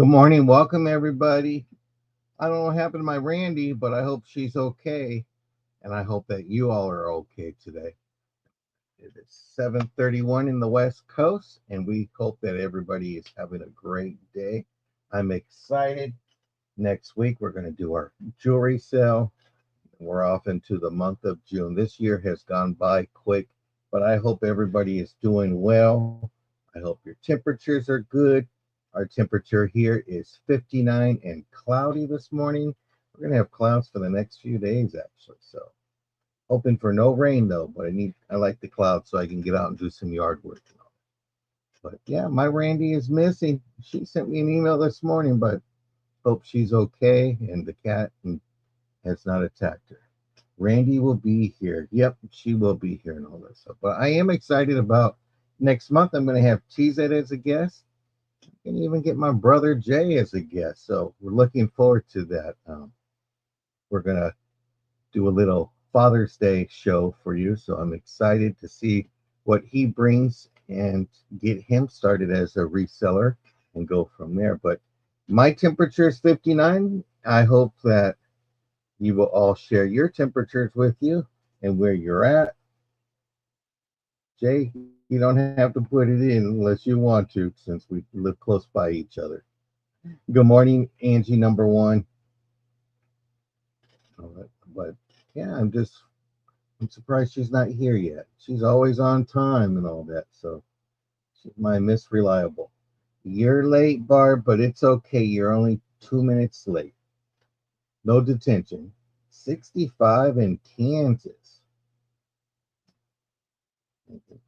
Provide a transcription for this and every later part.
Good morning. Welcome, everybody. I don't know what happened to my Randy, but I hope she's okay. And I hope that you all are okay today. It is 7:31 in the West Coast, and we hope that everybody is having a great day. I'm excited. Next week, we're going to do our jewelry sale. We're off into the month of June. This year has gone by quick, but I hope everybody is doing well. I hope your temperatures are good. Our temperature here is 59 and cloudy this morning. We're going to have clouds for the next few days, actually. So, hoping for no rain though, but I like the clouds so I can get out and do some yard work. But yeah, my Randy is missing. She sent me an email this morning, but hope she's okay and the cat has not attacked her. Randy will be here. Yep, she will be here and all that stuff. But I am excited about next month. I'm going to have TZ as a guest and even get my brother Jay as a guest. So we're looking forward to that. We're going to do a little Father's Day show for you. So I'm excited to see what he brings and get him started as a reseller and go from there. But my temperature is 59. I hope that you will all share your temperatures with you and where you're at. Jay, you don't have to put it in unless you want to, since we live close by each other. Good morning, Angie number one. All right, but yeah, I'm surprised she's not here yet. She's always on time and all that, so she's my Miss Reliable. You're late, Barb, but it's okay. You're only 2 minutes late. No detention. 65 in Kansas.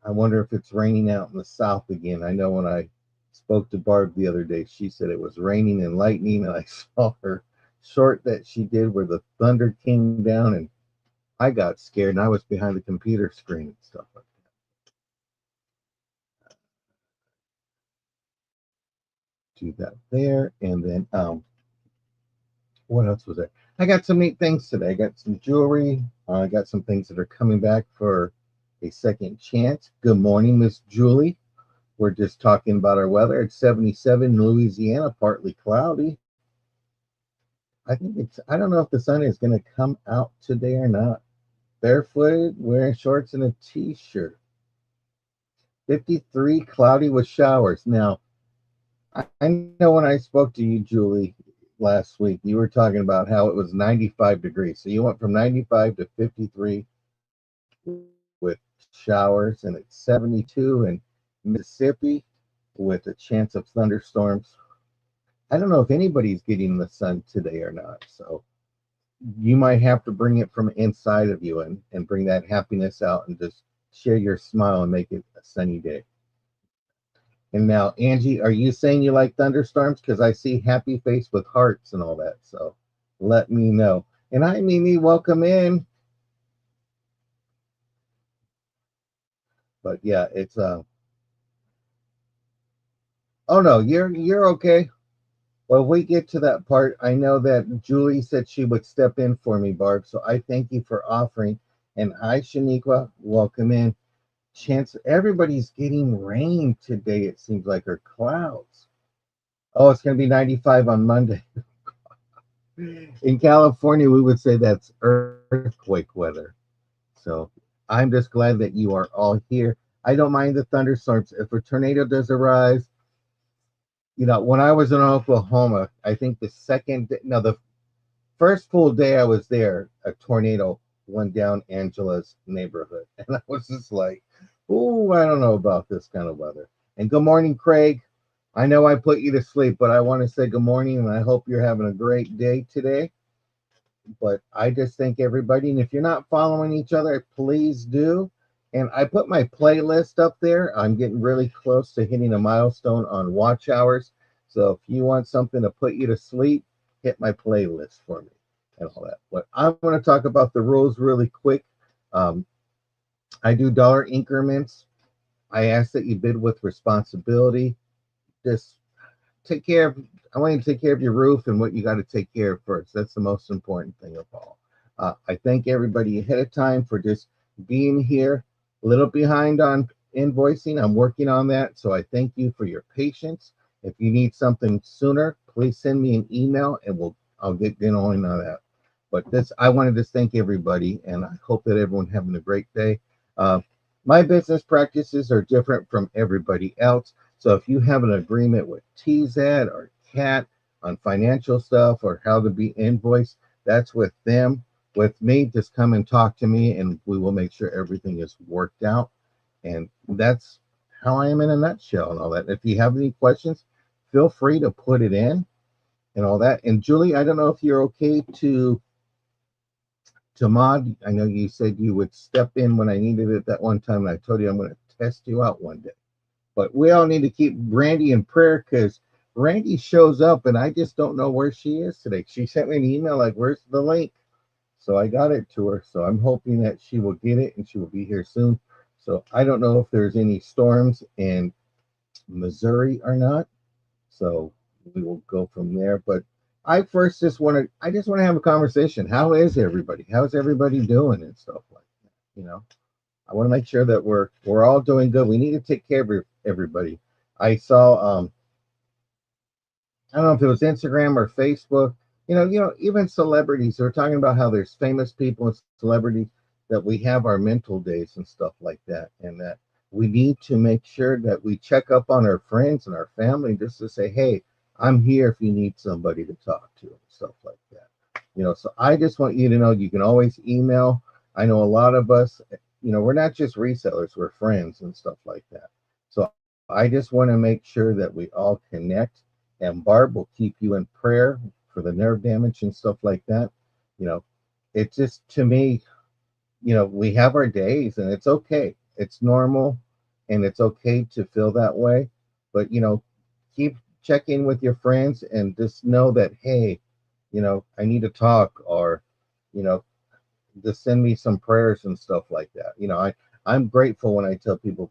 I wonder if it's raining out in the south again. I know when I spoke to Barb the other day, she said it was raining and lightning, and I saw her short that she did where the thunder came down, and I got scared, and I was behind the computer screen and stuff like that. Do that there, and then what else was there? I got some neat things today. I got some jewelry. I got some things that are coming back for a second chance. Good morning, Miss Julie. We're just talking about our weather. It's 77 in Louisiana, partly cloudy. I don't know if the sun is going to come out today or not. Barefooted, wearing shorts and a t-shirt. 53, cloudy with showers. Now, I know when I spoke to you, Julie, last week, you were talking about how it was 95 degrees. So you went from 95 to 53 with showers, and it's 72 in Mississippi with a chance of thunderstorms. I don't know if anybody's getting the sun today or not. So you might have to bring it from inside of you and bring that happiness out and just share your smile and make it a sunny day. And now, Angie, are you saying you like thunderstorms? Because I see happy face with hearts and all that. So let me know. And hi, Mimi, welcome in. But yeah, it's oh no, you're okay. Well, we get to that part. I know that Julie said she would step in for me, Barb. So I thank you for offering. And hi, Shaniqua, welcome in. Chance everybody's getting rain today, it seems like, or clouds. Oh, it's going to be 95 on Monday. In California, we would say that's earthquake weather. So I'm just glad that you are all here. I don't mind the thunderstorms. If a tornado does arise, when I was in Oklahoma, I think the first full day I was there, a tornado went down Angela's neighborhood. And I was just like, oh, I don't know about this kind of weather. And good morning, Craig. I know I put you to sleep, but I want to say good morning, and I hope you're having a great day today. But I just thank everybody. And if you're not following each other, please do. And I put my playlist up there. I'm getting really close to hitting a milestone on watch hours. So if you want something to put you to sleep, hit my playlist for me and all that. But I'm going to talk about the rules really quick. I do dollar increments. I ask that you bid with responsibility. Just take care of, I want you to take care of your roof and what you got to take care of first. That's the most important thing of all. I thank everybody ahead of time for just being here. A little behind on invoicing. I'm working on that. So I thank you for your patience. If you need something sooner, please send me an email and I'll get going on that. But this, I wanted to thank everybody, and I hope that everyone having a great day. Uh, my business practices are different from everybody else. So if you have an agreement with TZ or CAT on financial stuff or how to be invoiced, that's with them. With me, just come and talk to me, and we will make sure everything is worked out. And that's how I am in a nutshell and all that. If you have any questions, feel free to put it in and all that. And Julie, I don't know if you're okay to mod. I know you said you would step in when I needed it that one time, and I told you I'm going to test you out one day. But we all need to keep Randy in prayer because Randy shows up and I just don't know where she is today. She sent me an email like, "Where's the link?" So I got it to her. So I'm hoping that she will get it and she will be here soon. So I don't know if there's any storms in Missouri or not. So we will go from there. But I just want to have a conversation. How is everybody? How's everybody doing and stuff like that? I want to make sure that we're all doing good. We need to take care of everybody. I saw I don't know if it was Instagram or Facebook. Even celebrities are talking about how there's famous people and celebrities that we have our mental days and stuff like that, and that we need to make sure that we check up on our friends and our family just to say, "Hey, I'm here if you need somebody to talk to," and stuff like that. So I just want you to know you can always email. I know a lot of us, we're not just resellers, we're friends and stuff like that. So I just want to make sure that we all connect, and Barb will keep you in prayer for the nerve damage and stuff like that. You know, it's just to me, we have our days and it's okay. It's normal and it's okay to feel that way. But, keep checking with your friends and just know that, hey, I need to talk, or, you know, just send me some prayers and stuff like that. I'm grateful when I tell people,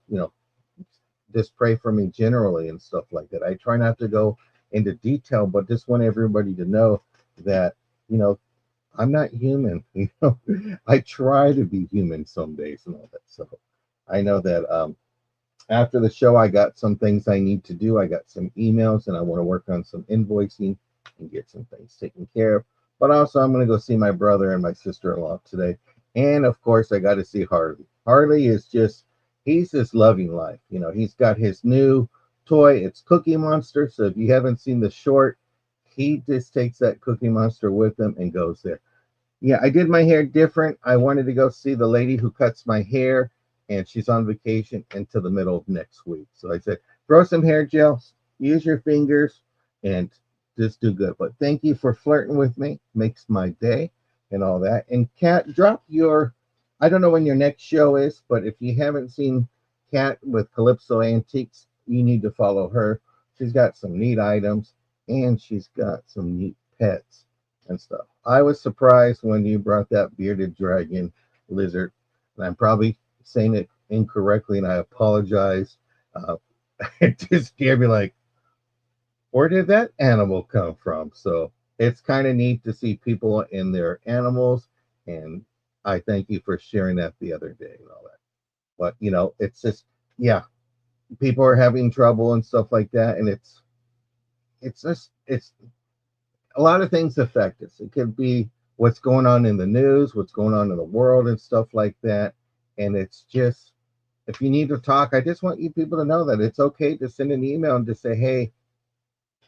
just pray for me generally and stuff like that. I try not to go into detail, but just want everybody to know that, you know, I'm not human. I try to be human some days and all that. So I know that after the show, I got some things I need to do. I got some emails and I want to work on some invoicing and get some things taken care of. But also, I'm going to go see my brother and my sister in law today. And of course, I got to see Harley. Harley is he's just loving life. He's got his new toy. It's Cookie Monster. So if you haven't seen the short, he just takes that Cookie Monster with him and goes there. Yeah, I did my hair different. I wanted to go see the lady who cuts my hair, and she's on vacation until the middle of next week. So I said, throw some hair gel, use your fingers, and just do good. But thank you for flirting with me. Makes my day and all that. And Kat, I don't know when your next show is, but if you haven't seen Kat with Calypso Antiques, you need to follow her. She's got some neat items, and she's got some neat pets and stuff. I was surprised when you brought that bearded dragon lizard, and I'm probably saying it incorrectly, and I apologize. Uh, it just scared me like, where did that animal come from? So it's kind of neat to see people in their animals, and I thank you for sharing that the other day and all that. But it's just, yeah, people are having trouble and stuff like that, and it's a lot of things affect us. It could be what's going on in the news, what's going on in the world, and stuff like that. And it's just, if you need to talk, I just want you people to know that it's okay to send an email and just say, hey,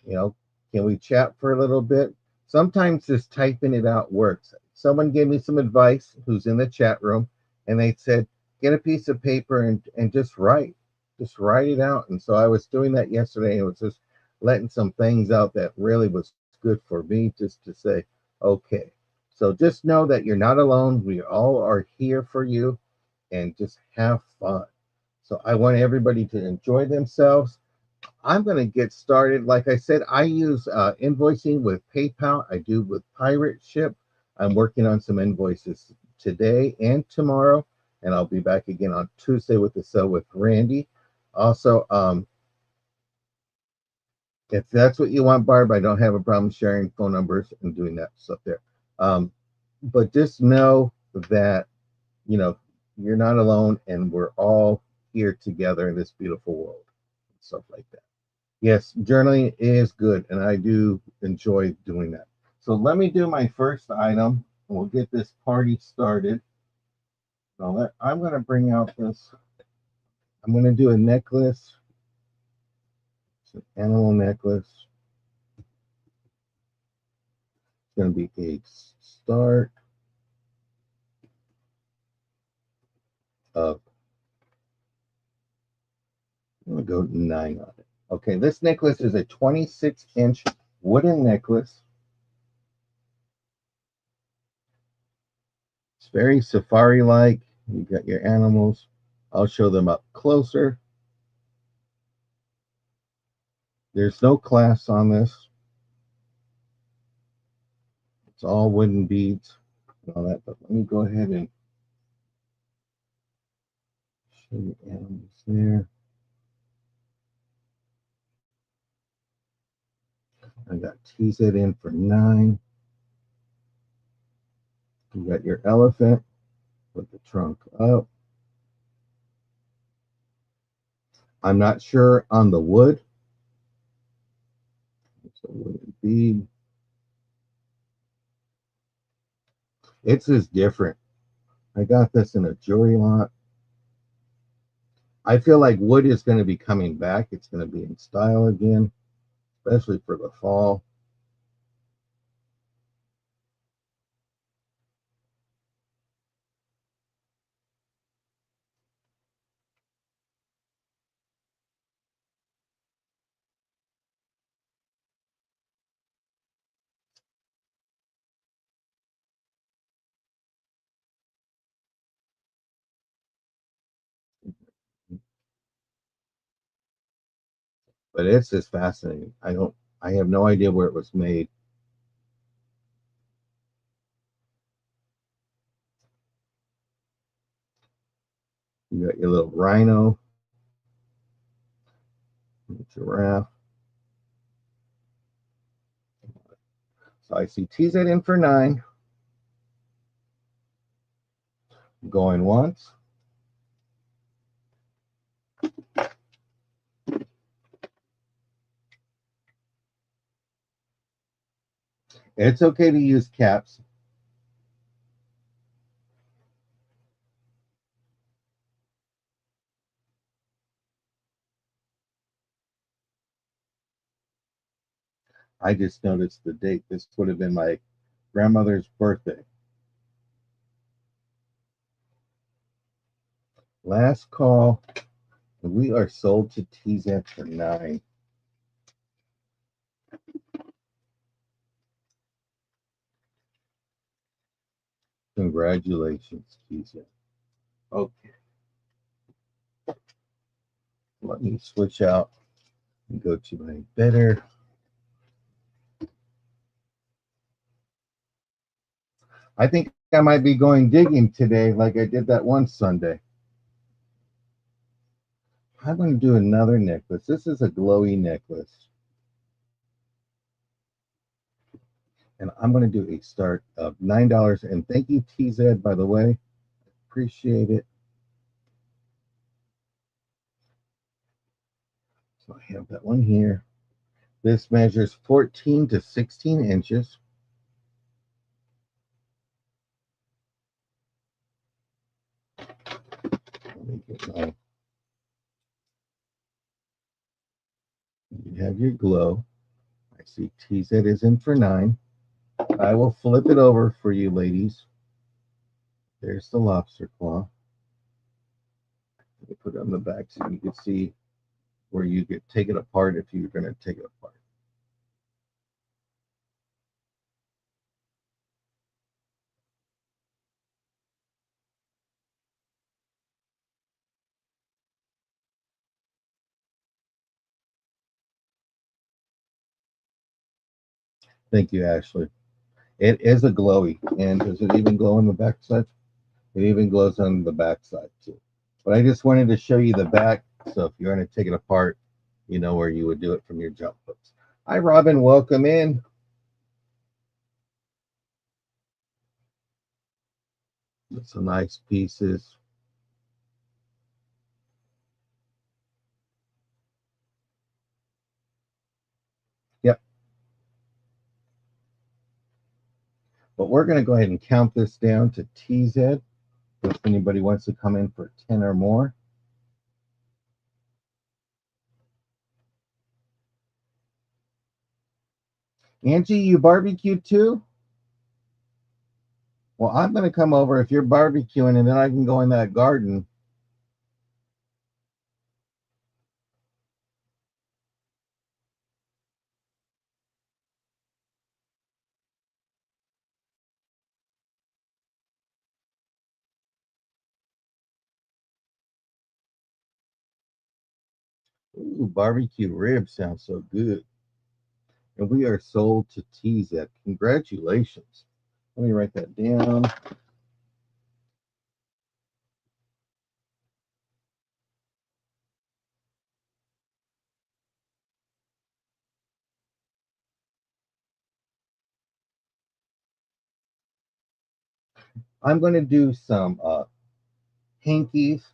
you know, can we chat for a little bit? Sometimes just typing it out works. Someone gave me some advice who's in the chat room, and they said, get a piece of paper and just write. Just write it out. And so I was doing that yesterday, and it was just letting some things out that really was good for me, just to say, okay. So just know that you're not alone. We all are here for you, and just have fun. So I want everybody to enjoy themselves. I'm going to get started. Like I said, I use invoicing with PayPal. I do with Pirate Ship. I'm working on some invoices today and tomorrow, and I'll be back again on Tuesday with the Sell with Randy. Also, if that's what you want, Barb, I don't have a problem sharing phone numbers and doing that stuff there. But just know that, you're not alone, and we're all here together in this beautiful world. Stuff like that. Yes, journaling is good, and I do enjoy doing that. So let me do my first item, and we'll get this party started. I'm going to bring out this. I'm going to do a necklace. It's an animal necklace. It's going to be a start of, I'm going to go 9 on it. Okay, this necklace is a 26-inch wooden necklace. It's very safari-like. You got your animals. I'll show them up closer. There's no clasp on this. It's all wooden beads and all that. But let me go ahead and show you animals there. I got TZ in for 9. You got your elephant with the trunk up. I'm not sure on the wood. It's a wooden bead. It's just different. I got this in a jewelry lot. I feel like wood is going to be coming back. It's going to be in style again, especially for the fall. But it's just fascinating. I have no idea where it was made. You got your little rhino, giraffe. So I see TZ in for 9. Going once. It's okay to use caps. I just noticed the date. This would have been my grandmother's birthday. Last call. We are sold to TZ for 9. Congratulations, TZ. Okay, let me switch out and go to my bidder. I think I might be going digging today like I did that one Sunday. I'm going to do another necklace. This is a glowy necklace. And I'm going to do a start of $9. And thank you, TZ, by the way. Appreciate it. So I have that one here. This measures 14 to 16 inches. Let me get my, you have your glow. I see TZ is in for 9. I will flip it over for you, ladies. There's the lobster claw. Let me put it on the back so you can see where you could take it apart if you're going to take it apart. Thank you, Ashley. It is a glowy, and does it even glow on the back side? It even glows on the back side too. But I just wanted to show you the back, so if you're going to take it apart, you know where you would do it from your jump hooks. Hi, Robin. Welcome in. Some nice pieces. But we're going to go ahead and count this down to TZ if anybody wants to come in for 10 or more. Angie, you barbecued too? Well, I'm going to come over if you're barbecuing, and then I can go in that garden. Ooh, barbecue ribs sounds so good. And we are sold to TZ. Congratulations. Let me write that down. I'm going to do some hankies.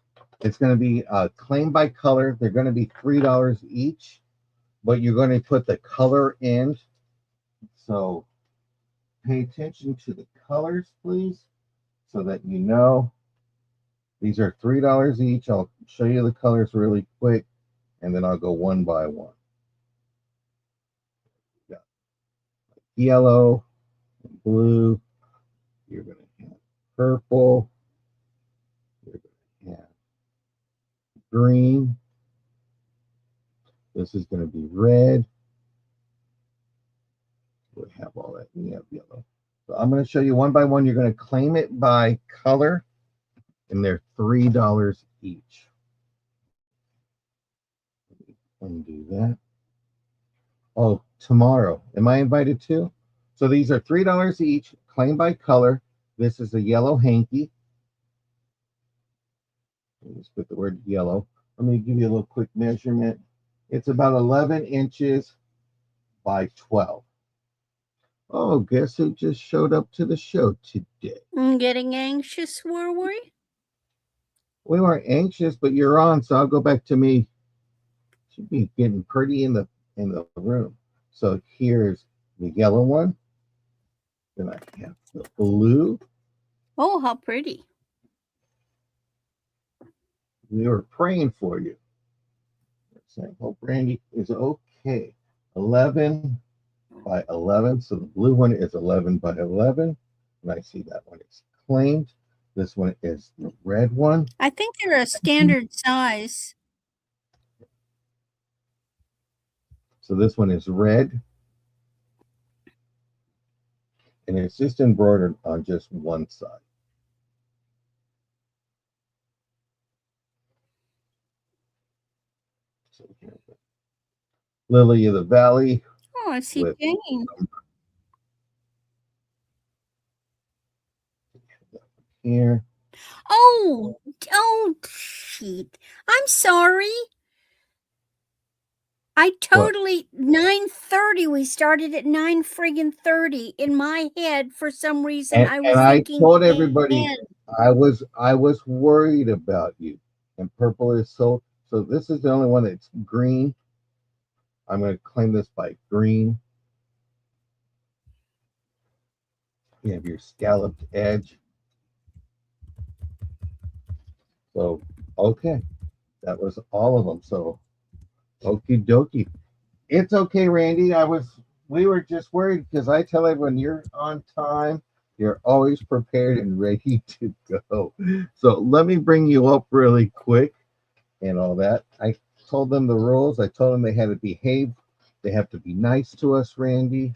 It's going to be claim by color. They're going to be $3 each, but you're going to put the color in. So pay attention to the colors, please, so that you know. These are $3 each. I'll show you the colors really quick, and then I'll go one by one. Got yellow, and blue. You're going to have purple. You're going to have green. This is going to be red. We have all that. We have yellow. So I'm going to show you one by one. You're going to claim it by color, and they're $3 each. Undo that. Oh, tomorrow. Am I invited too? So these are $3 each, claim by color. This is a yellow hanky. Let's put the word yellow. Let me give you a little quick measurement. It's about 11 inches by 12. Oh, guess who just showed up to the show today? I'm getting anxious, were we? We weren't anxious, but you're on, so I'll go back to me. Should be getting pretty in the room. So here's the yellow one. Then I have the blue. Oh, how pretty. We were praying for you. Saying, hope Randy is okay. 11 by 11. So the blue one is 11 by 11. And I see that one is claimed. This one is the red one. I think they're a standard size. So this one is red. And it's just embroidered on just one side. So Lily of the Valley. Oh, I see Jane. Here. Oh, shit. I'm sorry. I totally 9:30. We started at 9:30 in my head for some reason. And I told everybody I was worried about you. And purple is so this is the only one that's green. I'm going to claim this by green. You have your scalloped edge. So okay, that was all of them. So okie dokie. It's okay, Randy. We were just worried because I tell everyone you're on time. You're always prepared and ready to go. So let me bring you up really quick and all that. I told them the rules. I told them they had to behave. They have to be nice to us, Randy,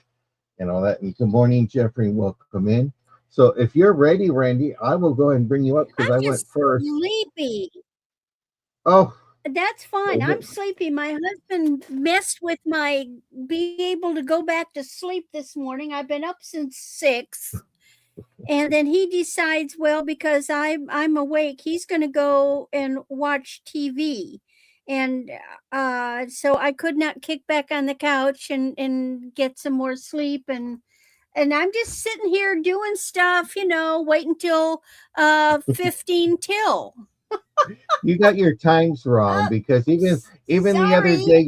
and all that. And good morning, Jeffrey. Welcome in. So if you're ready, Randy, I will go ahead and bring you up because I went first. Sleepy. Oh, that's fine. I'm sleepy. My husband messed with my being able to go back to sleep this morning. I've been up since 6. And then he decides, well, because I'm awake, he's going to go and watch TV. And so I could not kick back on the couch and get some more sleep. And I'm just sitting here doing stuff, waiting till 15 till. You got your times wrong because even the other day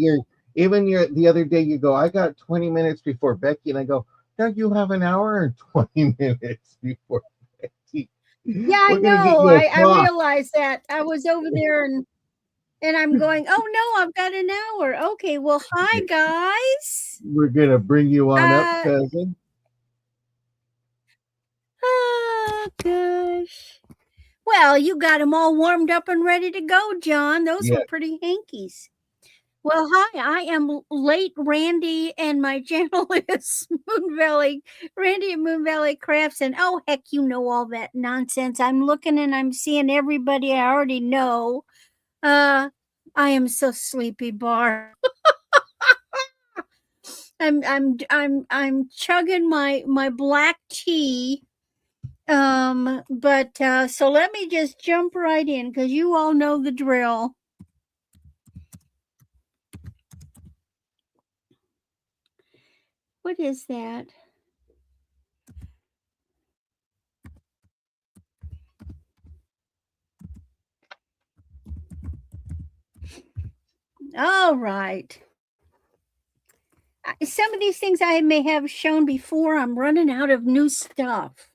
the other day you go, I got 20 minutes before Becky, and I go, Don't you have an hour and 20 minutes before bedtime? Yeah, I We're gonna get know. you a I clock. realized that. I was over there and I'm going, "Oh, no, I've got an hour." Okay, well, hi, guys. We're gonna bring you on up, Uh, cousin. oh, gosh. Well, you got them all warmed up and ready to go, John. Those were Yeah. pretty hankies. Well, hi, I am late Randy, and my channel is Moon Valley, Randy at Moon Valley Crafts. And oh, heck, you know all that nonsense. I'm looking and I'm seeing everybody I already know. Uh, I am so sleepy, Bar. I'm chugging my black tea. But so let me just jump right in because you all know the drill. What is that? All right. Some of these things I may have shown before. I'm running out of new stuff.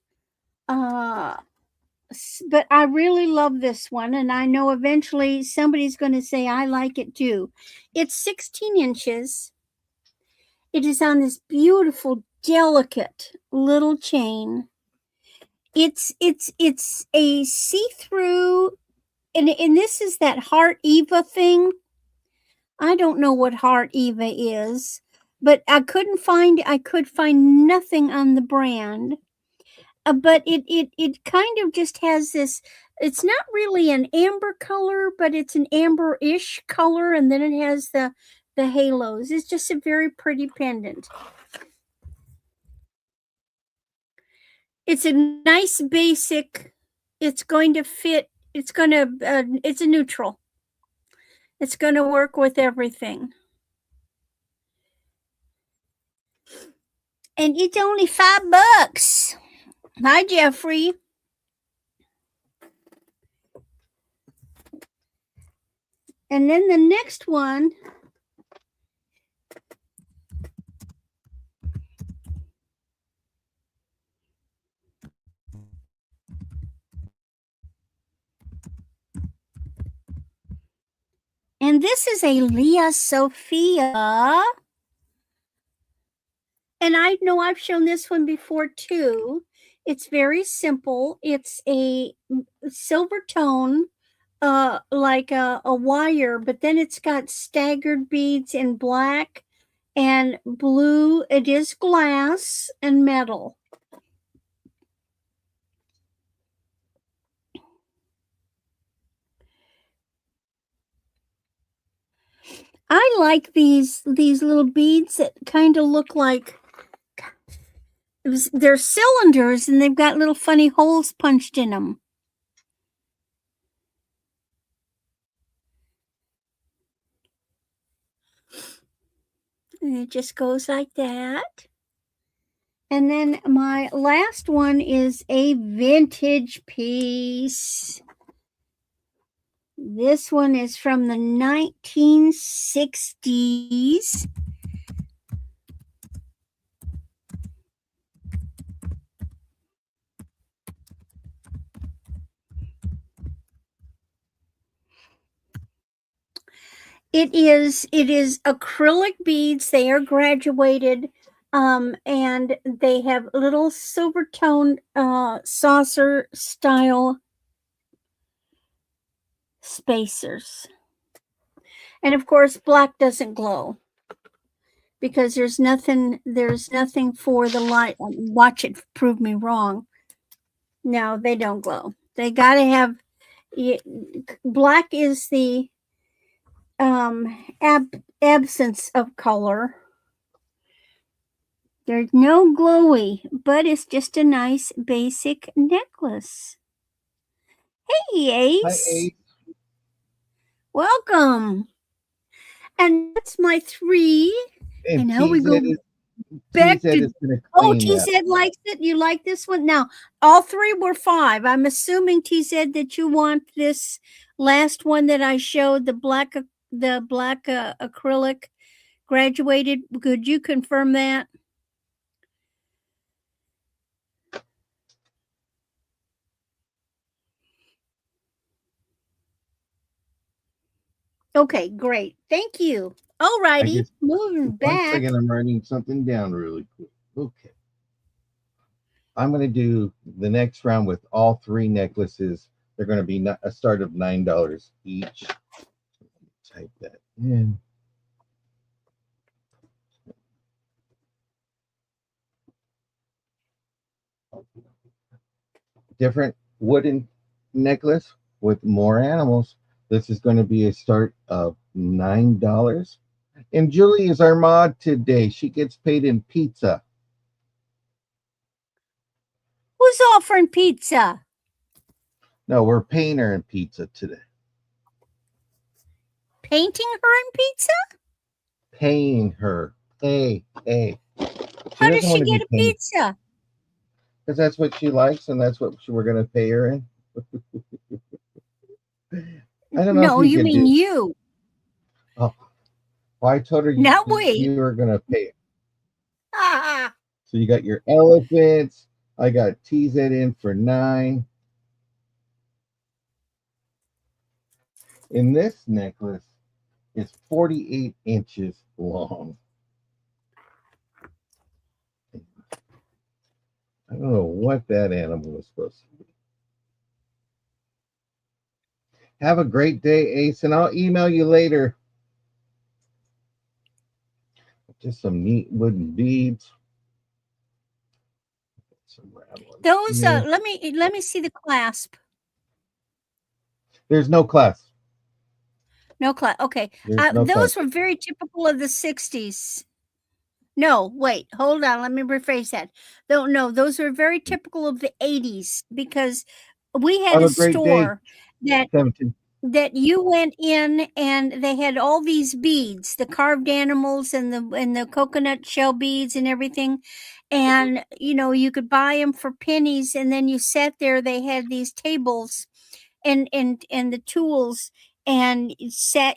Uh, but I really love this one, and I know eventually somebody's going to say I like it too. It's 16 inches. It is on this beautiful, delicate little chain. It's a see-through, and this is that Heart Eva thing. I don't know what Heart Eva is, but I could find nothing on the brand. But it kind of just has this. It's not really an amber color, but it's an amber-ish color, and then it has the halos. It's just a very pretty pendant. It's a nice basic. It's going to fit. It's going to. It's a neutral. It's going to work with everything. And it's only $5. Hi, Jeffrey. And then the next one. And this is a Leah Sophia. And I know I've shown this one before too. It's very simple. It's a silver tone, like a wire, but then it's got staggered beads in black and blue. It is glass and metal. I like these little beads that kind of look like they're cylinders and they've got little funny holes punched in them. And it just goes like that. And then my last one is a vintage piece. This one is from the 1960s. It is acrylic beads. They are graduated, and they have little silver toned saucer style spacers. And of course, black doesn't glow because there's nothing for the light. Watch it prove me wrong. No, they don't glow. They got to have black is the absence of color. There's no glowy, but it's just a nice basic necklace. Hey, Ace. Hi, Ace. Welcome. And that's my 3. And now we go back to. Oh, TZ likes it. You like this one? Now, all 3 were 5. I'm assuming TZ that you want this last one that I showed, the black acrylic graduated. Could you confirm that? Okay, great. Thank you. All I righty, just moving 1 second. back. I'm writing something down really quick. Okay. I'm going to do the next round with all 3 necklaces. They're going to be a start of $9 each. Type that in. Different wooden necklace with more animals. This is going to be a start of $9. And Julie is our mod today. She gets paid in pizza. Who's offering pizza? No, we're paying her in pizza today. Painting her in pizza? Paying her. Hey. She How does doesn't she want to get be a paid pizza? because that's what she likes and that's what we're going to pay her in. I don't know if No, you you could mean do. you. Oh, well, I told her Not you were we. going to pay it. Ah, So you got your elephants. I got TZ in for 9. And this necklace is 48 inches long. I don't know what that animal was supposed to be. Have a great day, Ace, and I'll email you later. Just some neat wooden beads. Some round ones those here. let me see the clasp. There's no class. No clasp. Okay. There's no class. Those were very typical of the 60s. No, wait, hold on. Let me rephrase that. No, those were very typical of the 80s because we had Have a a great day, store that 17. you went in and they had all these beads, the carved animals and the coconut shell beads and everything. And you could buy them for pennies, and then you sat there. They had these tables and the tools, and you sat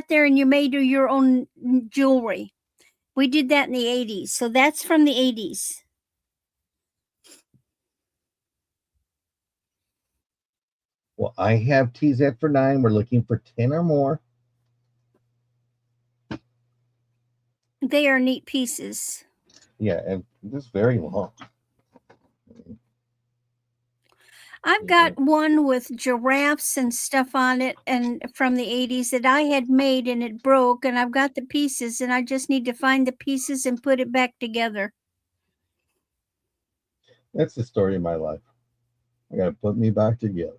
there and you made your own jewelry. We did that in the 80s. So that's from the 80s. Well, I have TZ for 9. We're looking for 10 or more. They are neat pieces. Yeah, and this is very long. I've got one with giraffes and stuff on it and from the 80s that I had made, and it broke, and I've got the pieces, and I just need to find the pieces and put it back together. That's the story of my life. I got to put me back together.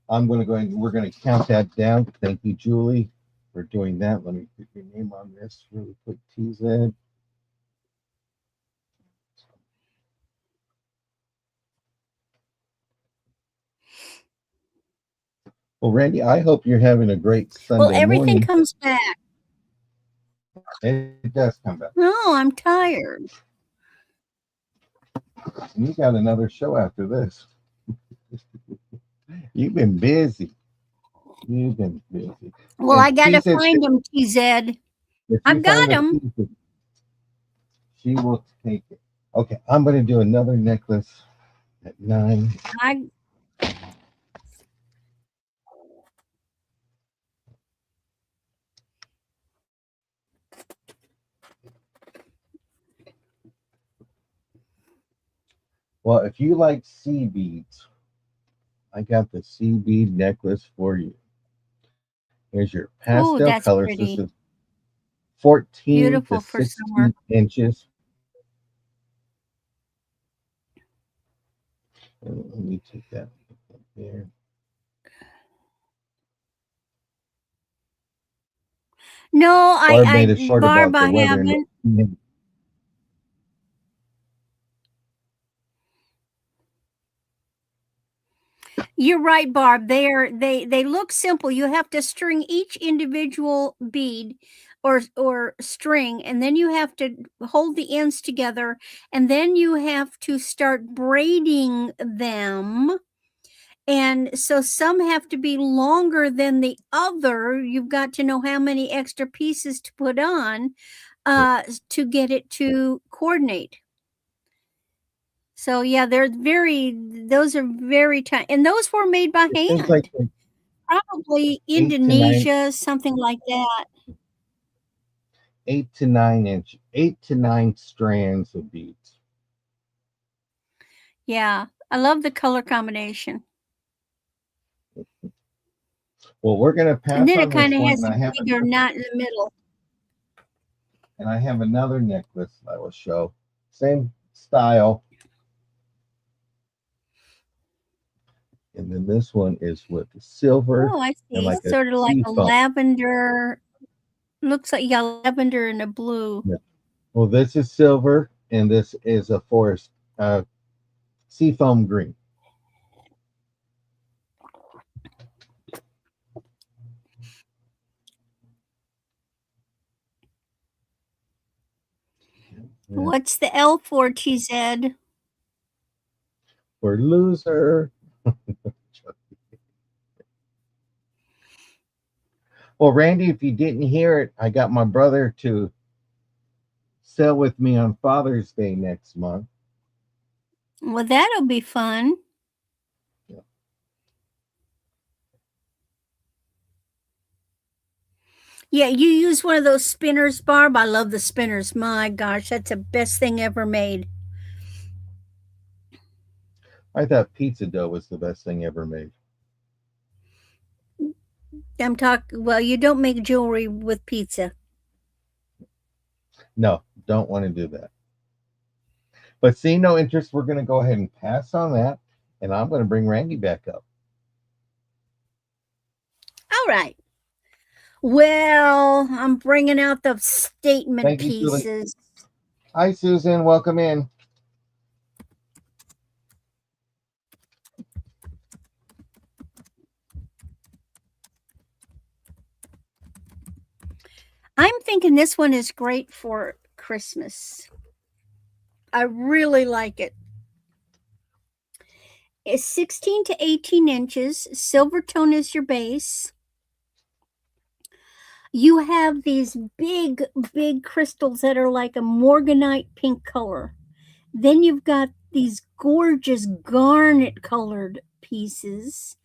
I'm going to go ahead and we're going to count that down. Thank you, Julie, for doing that. Let me put your name on this really quick, TZ. Well, Randy, I hope you're having a great Well, Sunday everything morning. comes back. It does come back. No, I'm tired. And you got another show after this. You've been busy. You've been busy. Well, And I got to TZ, find them, TZ. if you I've got find the them. pieces, she will take it. Okay, I'm going to do another necklace at 9. Well, if you like sea beads, I got the sea bead necklace for you. Here's your Oh, pastel that's colors. This pretty. is 14 to Beautiful for summer. 16 inches. And let me take that there. No, Barb made a short Barb, about the I weather. haven't. You're right, Barb. They look simple. You have to string each individual bead or string, and then you have to hold the ends together, and then you have to start braiding them. And so some have to be longer than the other. You've got to know how many extra pieces to put on to get it to coordinate. So yeah, those are very tiny, and those were made by It seems like hand. Probably 8 to 9, Indonesia, something like that. 8 to 9 strands of beads. Yeah, I love the color combination. Well, we're gonna And pass then it on this kind of one, has a bigger knot in the middle. and I have another necklace I will show. Same style. And then this one is with silver Oh, I and see. like a Sort of like sea a foam. lavender. Looks like you got lavender and a blue. Yeah. Well, this is silver, and this is a forest sea foam green. Yeah. What's the L for, TZ? For loser. Well, Randy, if you didn't hear it, I got my brother to sell with me on Father's Day next month. Well, that'll be fun. Yeah. Yeah, you use one of those spinners, Barb. I love the spinners. My gosh, that's the best thing ever made. I thought pizza dough was the best thing ever made. I'm talking, well, you don't make jewelry with pizza. No, don't want to do that. But seeing no interest, we're going to go ahead and pass on that. And I'm going to bring Randy back up. All right. Well, I'm bringing out the statement Thank you, Julie. pieces. Hi, Susan. Welcome in. I'm thinking this one is great for Christmas. I really like it. It's 16 to 18 inches. Silver tone is your base. You have these big, big crystals that are like a morganite pink color. Then you've got these gorgeous garnet colored pieces.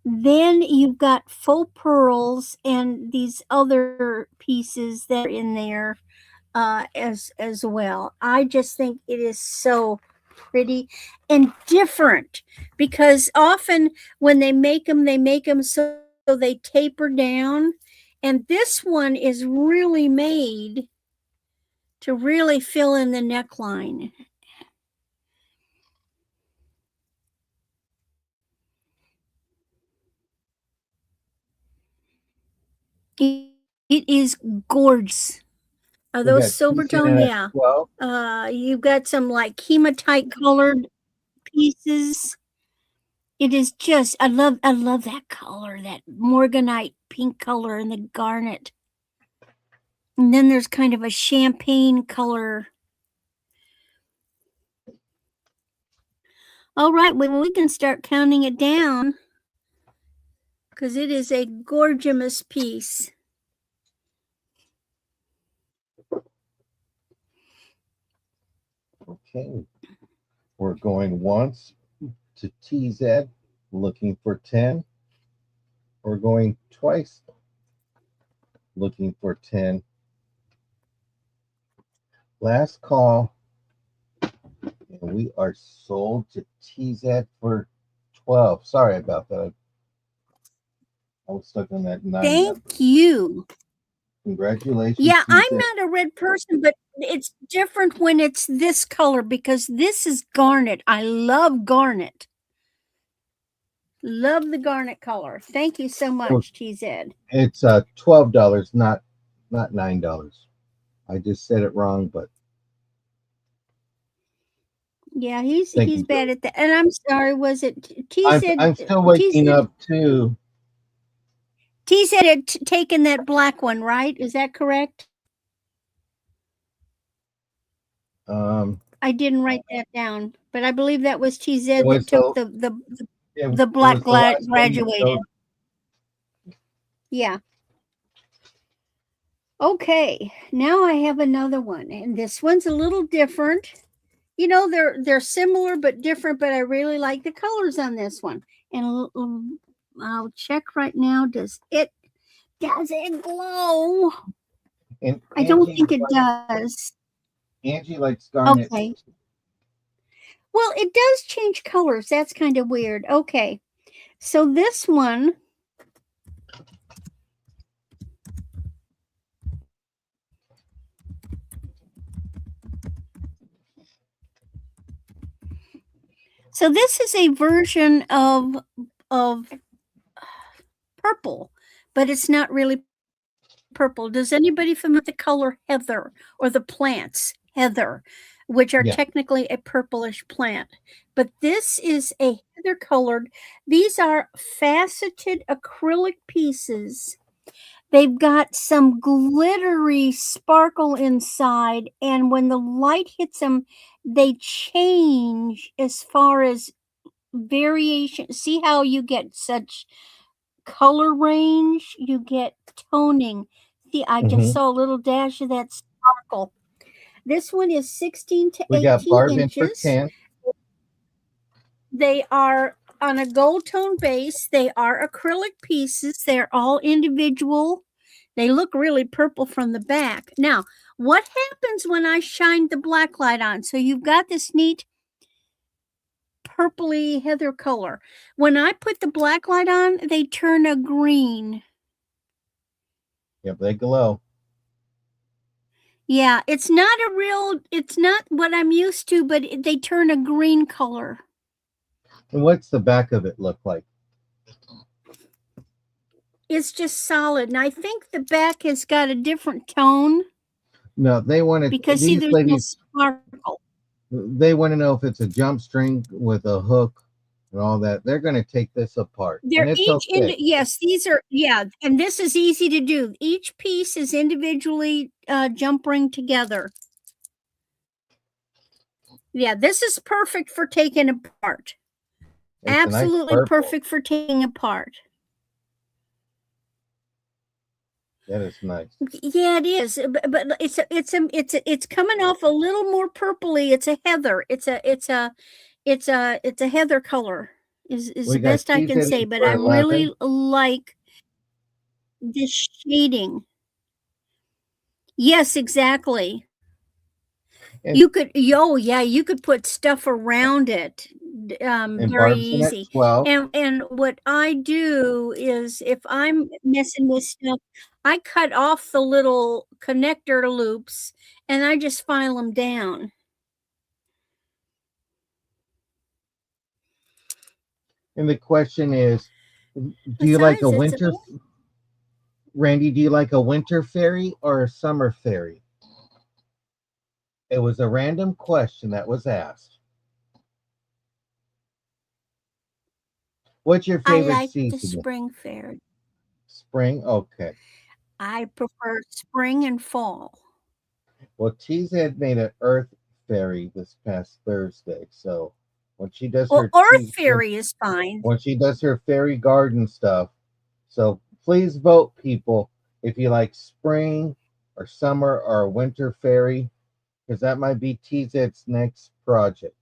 Then you've got faux pearls and these other pieces that are in there as well. I just think it is so pretty and different, because often when they make them so they taper down, and this one is really made to really fill in the neckline. It is gorgeous. Are We those got silver Susan tone? at Yeah. 12. You've got some like hematite colored pieces. It is just, I love that color, that morganite pink color and the garnet. And then there's kind of a champagne color. All right, well, we can start counting it down, because it is a gorgeous piece. Okay. We're going once to TZ, looking for 10. We're going twice, looking for 10. Last call. And we are sold to TZ for 12. Sorry about that. I was stuck on that 9 Thank number. you. Congratulations. Yeah, TZ. I'm not a red person, but it's different when it's this color, because this is garnet. I love garnet. Love the garnet color. Thank you so much, TZ. It's $12, not $9. I just said it wrong, but yeah, he's you, bad at that. And I'm sorry, was it TZ? I'm still waking up too. TZ had taken that black one, right? Is that correct? I didn't write that down, but I believe that was TZ that took the black graduated. Yeah. Okay, now I have another one, and this one's a little different. You know, they're similar but different, but I really like the colors on this one. And I'll check right now. Does it glow? And I don't think it does. Angie likes garnet. Okay. Well, it does change colors. That's kind of weird. Okay. So this one, so this is a version of purple, but it's not really purple. Does anybody familiar with the color heather or the plants heather, which are technically a purplish plant? But this is a heather colored. These are faceted acrylic pieces. They've got some glittery sparkle inside, and when the light hits them, they change as far as variation. See how you get such color range? You get toning. See, I just saw a little dash of that sparkle. This one is 16 to 18 inches. They are on a gold tone base. They are acrylic pieces. They're all individual. They look really purple from the back. Now, what happens when I shine the black light on? So you've got this neat purpley heather color. When I put the black light on, they turn a green. Yep, they glow. Yeah, it's not what I'm used to, but they turn a green color. And what's the back of it look like? It's just solid. And I think the back has got a different tone. No, they want to, because see, there's no sparkle. They want to know if it's a jump string with a hook and all that. They're going to take this apart. They're and it's each okay. Yes, these are, and this is easy to do. Each piece is individually jump ring together. Yeah, this is perfect for taking apart. It's absolutely nice perfect for taking apart. That is nice. Yeah, it is, but it's coming off a little more purpley. It's a heather. It's a heather color. Is the best I can say. But I really like this shading. Yes, exactly. And you could, you could put stuff around it. Very easy. And what I do is if I'm messing with stuff, I cut off the little connector loops and I just file them down. And the question is, do you like a winter, Randy, do you like a winter fairy or a summer fairy? It was a random question that was asked. What's your favorite season? I like the spring fairy. Spring? Okay. I prefer spring and fall. Well, Cheese had made an earth fairy this past Thursday, so when she does her earth fairy is fine. When she does her fairy garden stuff. So please vote, people, if you like spring or summer or a winter fairy, because that might be TZ's next project.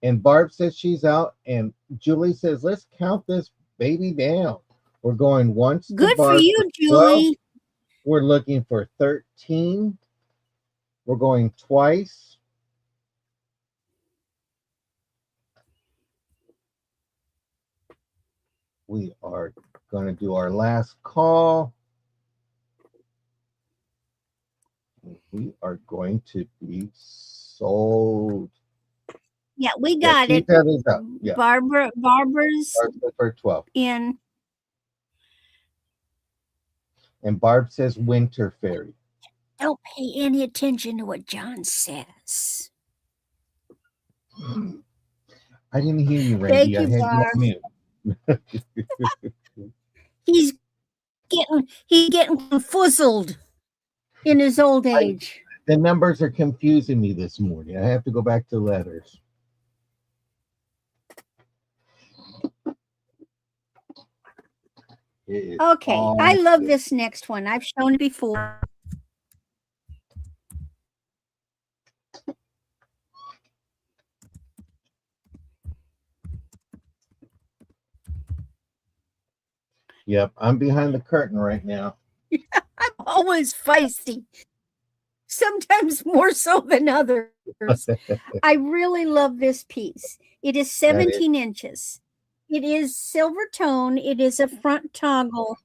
And Barb says she's out, and Julie says, let's count this baby down. We're going once. Good for you, Julie. We're looking for 13. We're going twice. We are going to do our last call. We are going to be sold. Yeah, we got it. Yeah. Barbara's for 12. In. And Barb says winter fairy. Don't pay any attention to what John says. I didn't hear you, Randy. Thank you, Barb. He's getting confuzzled in his old age. The numbers are confusing me this morning. I have to go back to letters. Okay, I love this next one. I've shown it before. Yep, I'm behind the curtain right now. I'm always feisty, sometimes more so than others. I really love this piece. It is That 17 is. inches. It is silver tone. It is a front toggle,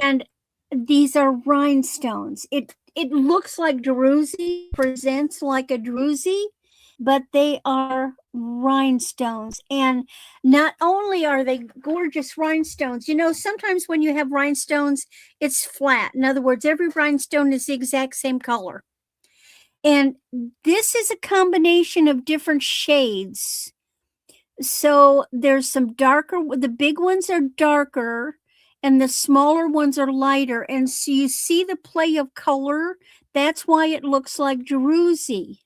and these are rhinestones. It looks like druzy, presents like a druzy, but they are rhinestones. And not only are they gorgeous rhinestones, sometimes when you have rhinestones, it's flat. In other words, every rhinestone is the exact same color. And this is a combination of different shades. So there's some darker, the big ones are darker and the smaller ones are lighter. And so you see the play of color. That's why it looks like Jerusi.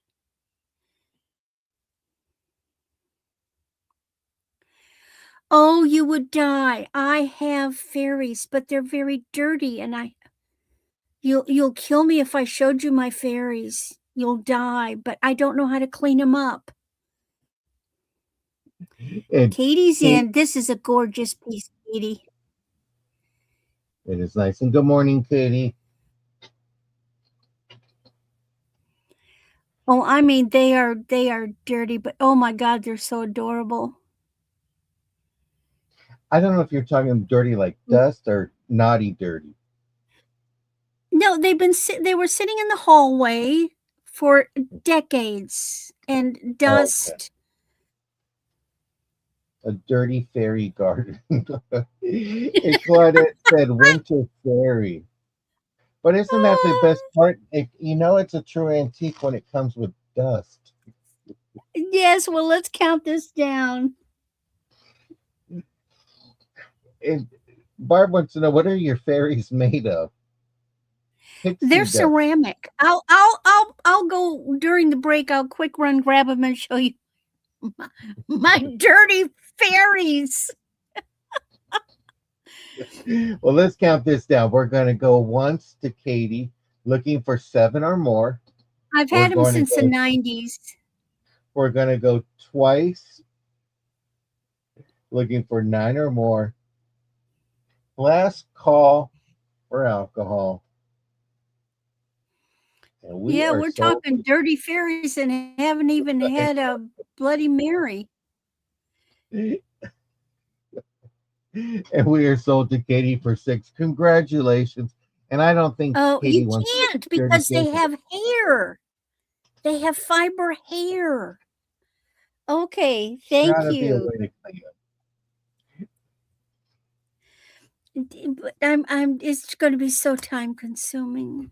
Oh, you would die. I have fairies, but they're very dirty, and you'll kill me if I showed you my fairies. You'll die, but I don't know how to clean them up. And Katie's Kate, in. This is a gorgeous piece, Katie. it is nice. And good morning, Katie. Oh, I mean they are dirty, but oh my God, they're so adorable. I don't know if you're talking dirty like dust or naughty dirty. No, they were sitting in the hallway for decades, and Oh, okay. dust. A dirty fairy garden. It's what it said, winter fairy. But isn't that the best part? It's a true antique when it comes with dust. Yes, well, let's count this down. And Barb wants to know, what are your fairies made of? They're Pixie dust. ceramic. I'll go during the break. I'll quick run grab them and show you my dirty fairies. Well, let's count this down. We're going to go once to Katie, looking for 7 or more. I've We're had them going to since the go. 90s. We're going to go twice, looking for 9 or more. Last call for alcohol. And we Yeah, are we're sold. talking dirty fairies and haven't even had a Bloody Mary. And we are sold to Katie for 6. Congratulations. And I don't think Oh, Katie you wants can't dirty because they fairies. have hair. They have fiber hair. Okay, thank Gotta be a you. way to clean But it's going to be so time consuming.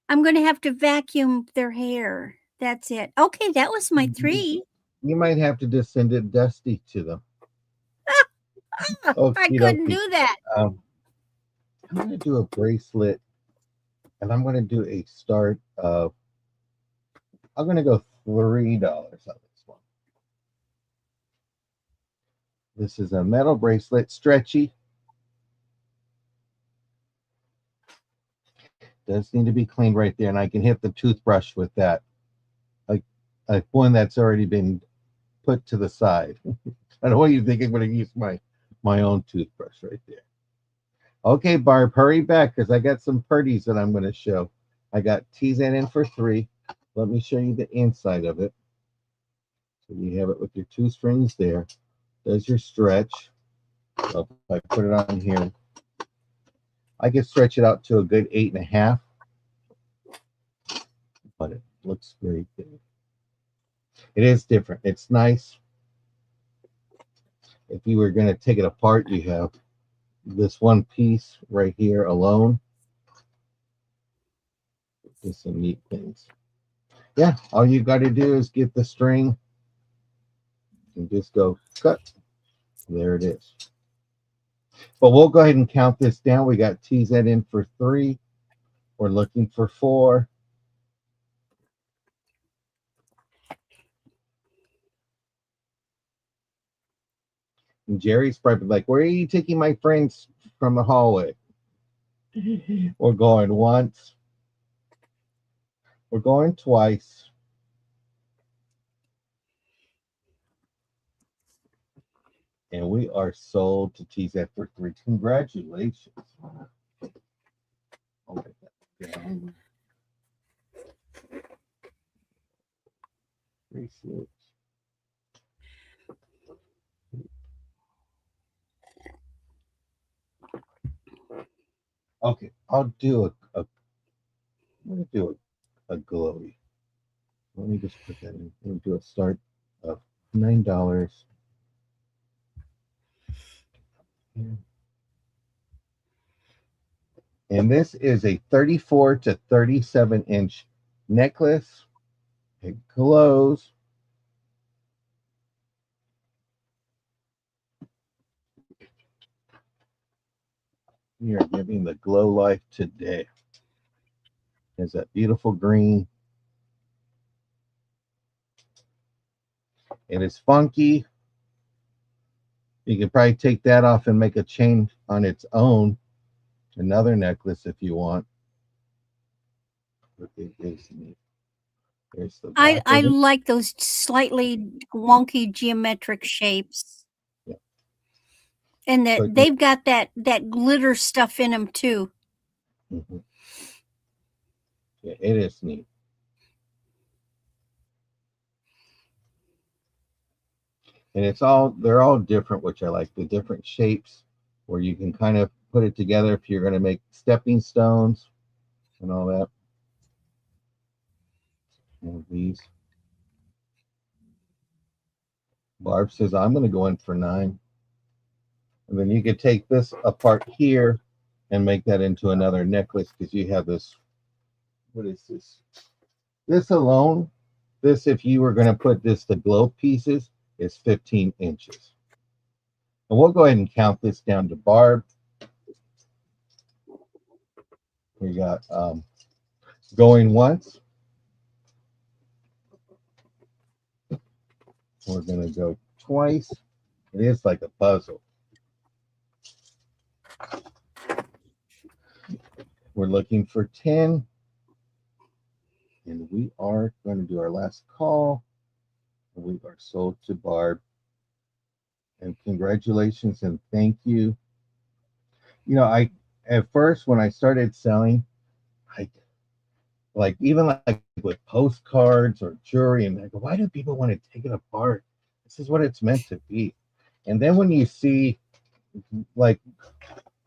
I'm going to have to vacuum their hair. That's it. Okay, that was my it. 3. You might have to just send it dusty to them. I Okie couldn't dokie. do that. I'm going to do a bracelet, and I'm going to do a start of, I'm going to go $3 on this one. This is a metal bracelet, stretchy. Does need to be cleaned right there, and I can hit the toothbrush with that. Like one that's already been put to the side. I don't want you to think I'm going to use my own toothbrush right there. Okay, Barb, hurry back because I got some purdies that I'm going to show. I got tease that in for 3. Let me show you the inside of it. So you have it with your 2 strings there. There's your stretch. So if I put it on here, I can stretch it out to a good 8.5. But it looks very good. It is different. It's nice. If you were going to take it apart, you have this one piece right here alone. Just some neat things. Yeah, all you got to do is get the string and just go cut. There it is. But we'll go ahead and count this down. We got TZ in for 3. We're looking for 4. And Jerry's probably like, where are you taking my friends from the hallway? We're going once. We're going twice. And we are sold to TZ for 3. Congratulations. I'll get that down. Research. Okay, I'll do I'm gonna do a glowy. Let me just put that in. We'll do a start of $9. And this is a 34 to 37 inch necklace. It glows. We are giving the glow life today. There's that beautiful green. It is funky. You can probably take that off and make a chain on its own. Another necklace if you want. But it is neat. There's the back I of it. like those slightly wonky geometric shapes. Yeah. And that So, they've got that glitter stuff in them too. mhm. Yeah, it is neat. And they're all different, which I like. The different shapes where you can kind of put it together if you're going to make stepping stones and all that. And these. Barb says, I'm going to go in for 9. And then you could take this apart here and make that into another necklace because you have this. What is this? This alone, this, if you were going to put this to glow pieces, is 15 inches. And we'll go ahead and count this down to Barb. We got going once. We're going to go twice. It is like a puzzle. We're looking for 10. And we are going to do our last call. And we are sold to Barb. And congratulations and thank you. You know, at first when I started selling, I like even like with postcards or jewelry, and I go, why do people want to take it apart? This is what it's meant to be. And then when you see like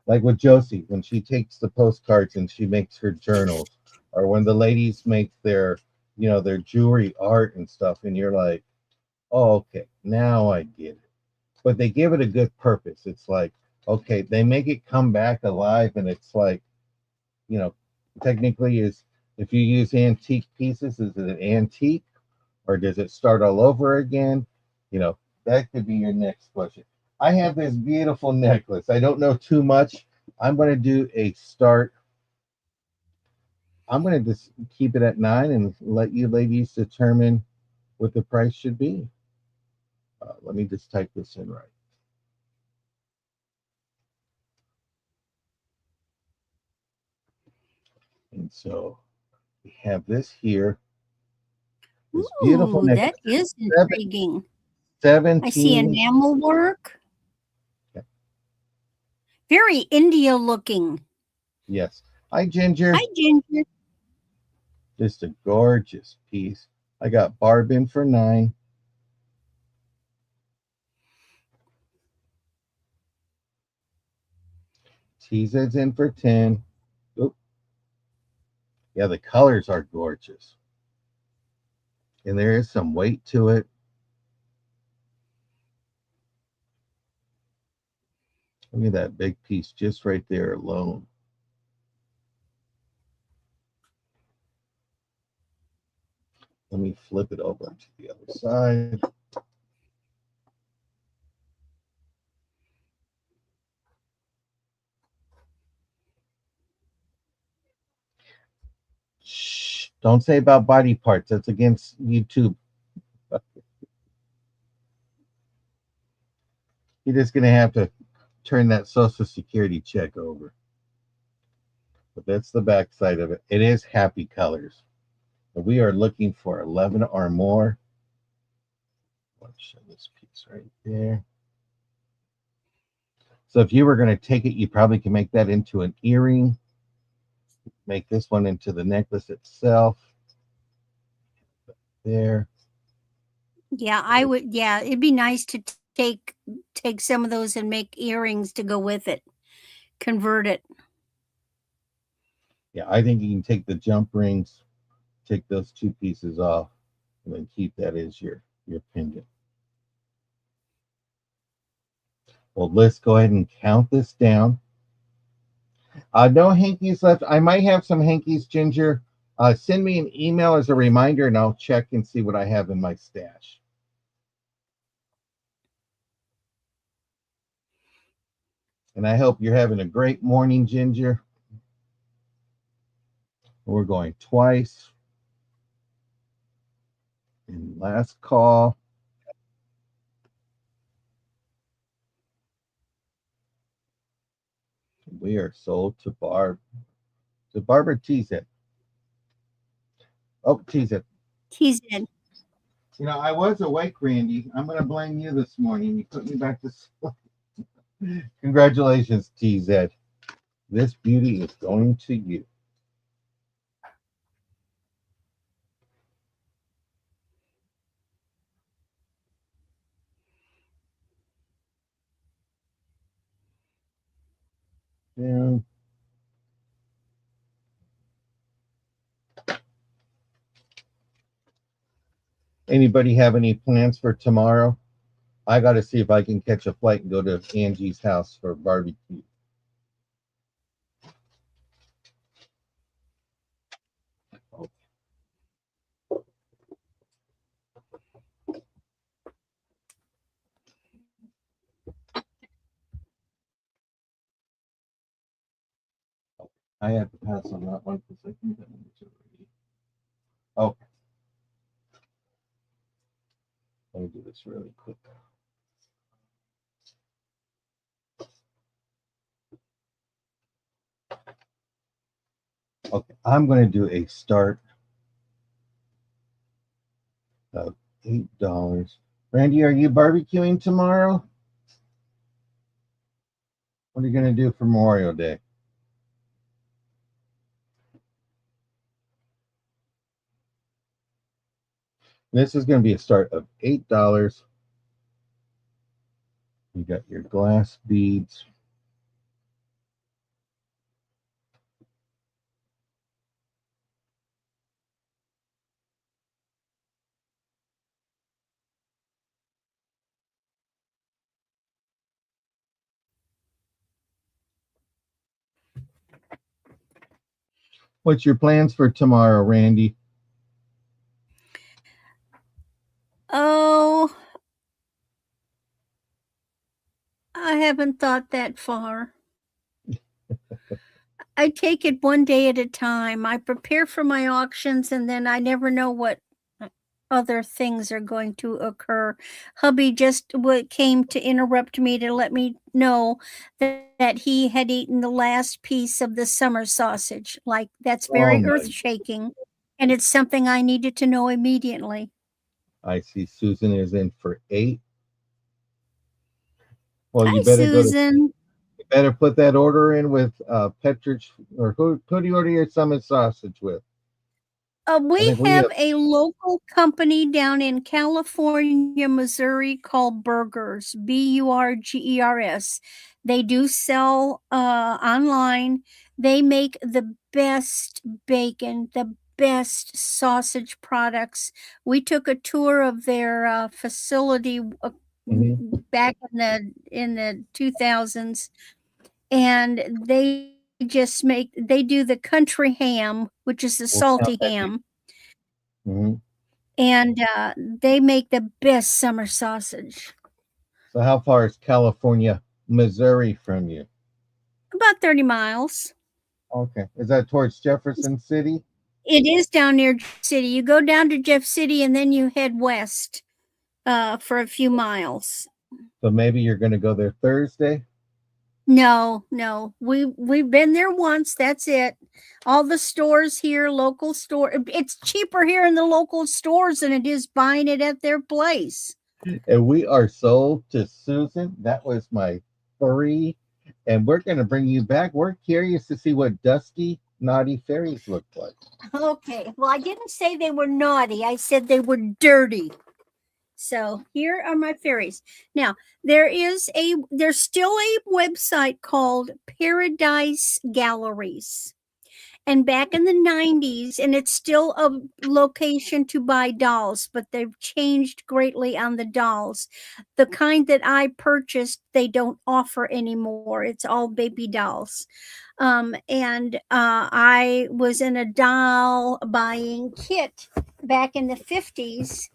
with Josie, when she takes the postcards and she makes her journals, or when the ladies make their, their jewelry art and stuff, and you're like, oh, okay, now I get it. But they give it a good purpose. It's like, okay, they make it come back alive, and it's like, technically is if you use antique pieces, is it an antique or does it start all over again? That could be your next question. I have this beautiful necklace. I don't know too much. I'm going to do a start. I'm going to just keep it at 9 and let you ladies determine what the price should be. Let me just type this in right. And so we have this here. This beautiful necklace. That is intriguing. 17. I see enamel work. Okay. Very India looking. Yes. Hi, Ginger. Hi, Ginger. Just a gorgeous piece. I got Barb in for 9. TZ's in for 10. Oop. Yeah, the colors are gorgeous. And there is some weight to it. Look at that big piece just right there alone. Let me flip it over to the other side. Shh, don't say about body parts. That's against YouTube. You're just going to have to turn that Social Security check over. But that's the back side of it. It is happy colors. But we are looking for 11 or more. Let's show this piece right there. So if you were going to take it, you probably can make that into an earring, make this one into the necklace itself. There. Yeah, I would. Yeah, it'd be nice to take some of those and make earrings to go with it. Convert it. Yeah, I think you can take the jump rings, take those two pieces off, and then keep that as your pendant. Well, let's go ahead and count this down. No hankies left. I might have some hankies, Ginger. Send me an email as a reminder, and I'll check and see what I have in my stash. And I hope you're having a great morning, Ginger. We're going twice. And last call. We are sold to Barb. To Barbara Teaset. Oh, Teaset. He's in. You know, I was awake, Randy. I'm going to blame you this morning. You put me back to sleep. Congratulations, TZ. This beauty is going to you. Down. Anybody have any plans for tomorrow? I got to see if I can catch a flight and go to Angie's house for barbecue. I have to pass on that one because I think that one's already. Okay. Let me do this really quick. Okay, I'm going to do a start of $8. Randy, are you barbecuing tomorrow? What are you going to do for Memorial Day? This is going to be a start of $8. You got your glass beads. What's your plans for tomorrow, Randy? Oh, I haven't thought that far. I take it one day at a time. I prepare for my auctions, and then I never know what other things are going to occur. Hubby just came to interrupt me to let me know that he had eaten the last piece of the summer sausage. Like, that's Oh very my! earth shaking, and it's something I needed to know immediately. I see Susan is in for 8. Well, you Hi, better go to. Susan. You better put that order in with Petrich, or who do you order your summit sausage with? I We think we have have. a local company down in California, Missouri called Burgers, Burgers. They do sell online. They make the best bacon, the best sausage products. We took a tour of their facility Mhm. back in the 2000s, and they do the country ham, which is the We'll count salty that down. ham, Mhm. and they make the best summer sausage. So, how far is California, Missouri from you? About 30 miles. Okay, is that towards Jefferson City? It is down near Jeff City. You go down to Jeff City and then you head west for a few miles. So maybe you're going to go there Thursday. No, no. We've been there once. That's it. All the stores here, local store. It's cheaper here in the local stores than it is buying it at their place. And we are sold to Susan. That was my 3 and we're going to bring you back. We're curious to see what dusty, naughty fairies look like. Okay. Well, I didn't say they were naughty. I said they were dirty. So here are my fairies. Now, there's still a website called Paradise Galleries. And back in the 90s, and it's still a location to buy dolls, but they've changed greatly on the dolls. The kind that I purchased, they don't offer anymore. It's all baby dolls. And I was in a doll buying kit back in the 50s,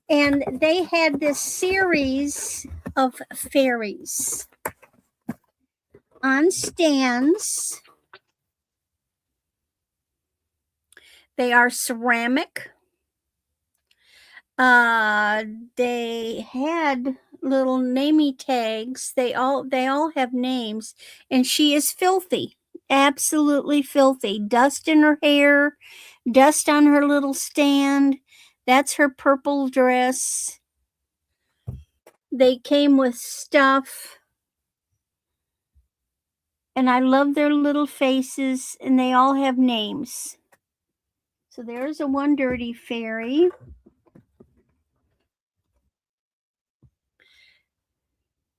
and they had this series of fairies on stands. They are ceramic. They had little namey tags. They all have names, and she is filthy, absolutely filthy. Dust in her hair, dust on her little stand. That's her purple dress. They came with stuff, and I love their little faces, and they all have names. So there's a one dirty fairy.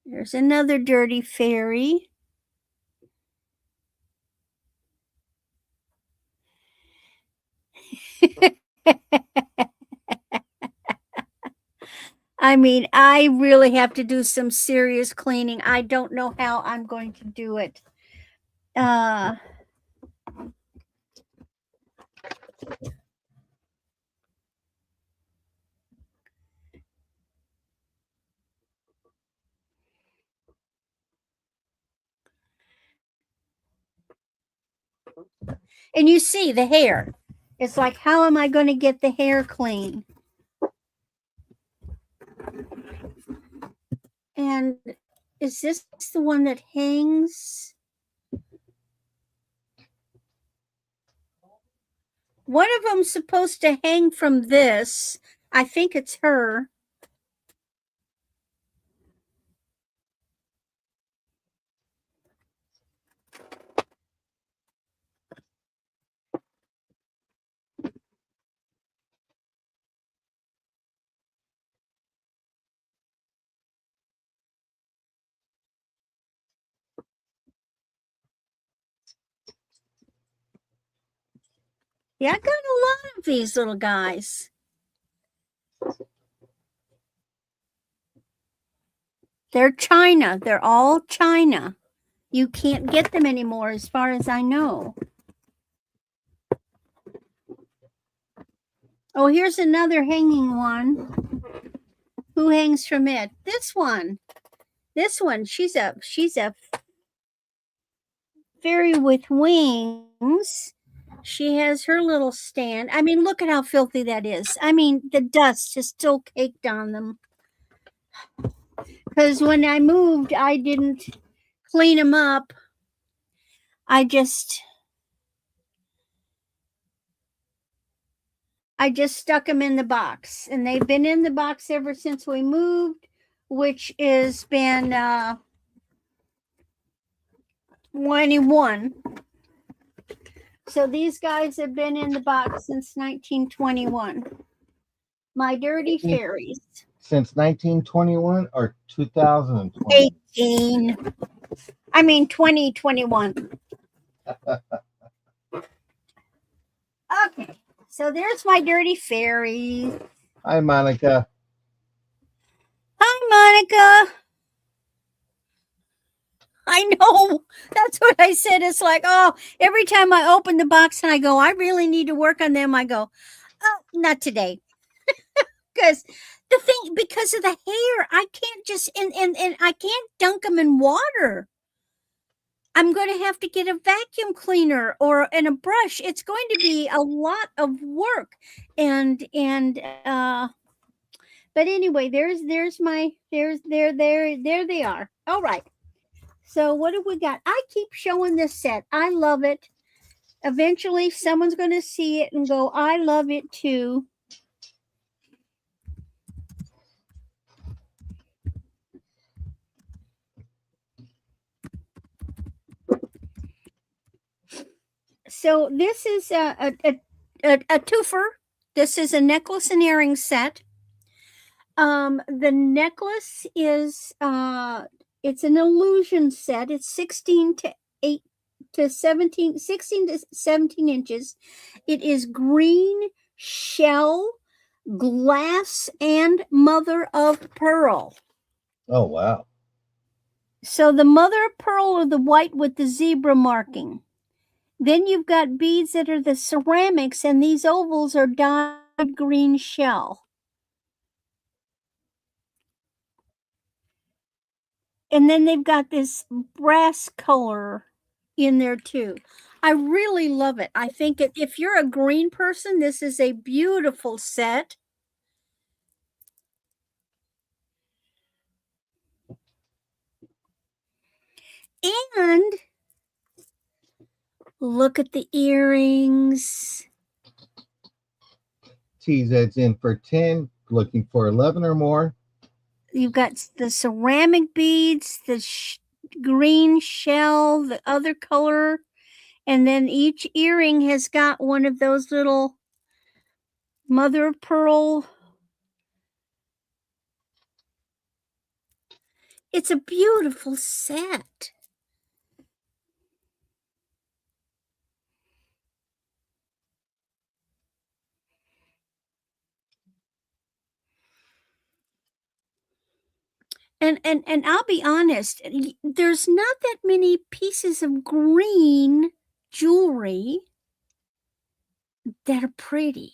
There's another dirty fairy. I mean, I really have to do some serious cleaning. I don't know how I'm going to do it. And you see the hair. It's like, how am I going to get the hair clean? And is this the one that hangs? One of them's supposed to hang from this. I think it's her. Yeah, I got a lot of these little guys. They're China. They're all China. You can't get them anymore, as far as I know. Oh, here's another hanging one. Who hangs from it? This one. This one. She's a fairy with wings. She has her little stand. I mean, look at how filthy that is. I mean, the dust is still caked on them. Because when I moved, I didn't clean them up. I just stuck them in the box, and they've been in the box ever since we moved, which has been 21. So these guys have been in the box since 1921. My dirty fairies. Since 1921 or 2020? 2021. Okay, so there's my dirty fairies. Hi, Monica. Hi, Monica. I know. That's what I said. It's like, oh, every time I open the box and I go, I really need to work on them, I go, oh, not today. Because because of the hair, I can't just, and I can't dunk them in water. I'm going to have to get a vacuum cleaner and a brush. It's going to be a lot of work. But anyway, there they are. All right. So what have we got? I keep showing this set. I love it. Eventually someone's going to see it and go, I love it too. So this is a twofer. This is a necklace and earring set. The necklace is it's an illusion set. It's 16 to 8 to 17, 16 to 17 inches. It is green shell, glass, and mother of pearl. Oh, wow. So the mother of pearl are the white with the zebra marking. Then you've got beads that are the ceramics, and these ovals are dyed green shell. And then they've got this brass color in there too. I really love it. I think if you're a green person, this is a beautiful set. And look at the earrings. TZ's in for 10, looking for 11 or more. You've got the ceramic beads, the green shell, the other color, and then each earring has got one of those little mother of pearl. It's a beautiful set. And I'll be honest, there's not that many pieces of green jewelry that are pretty.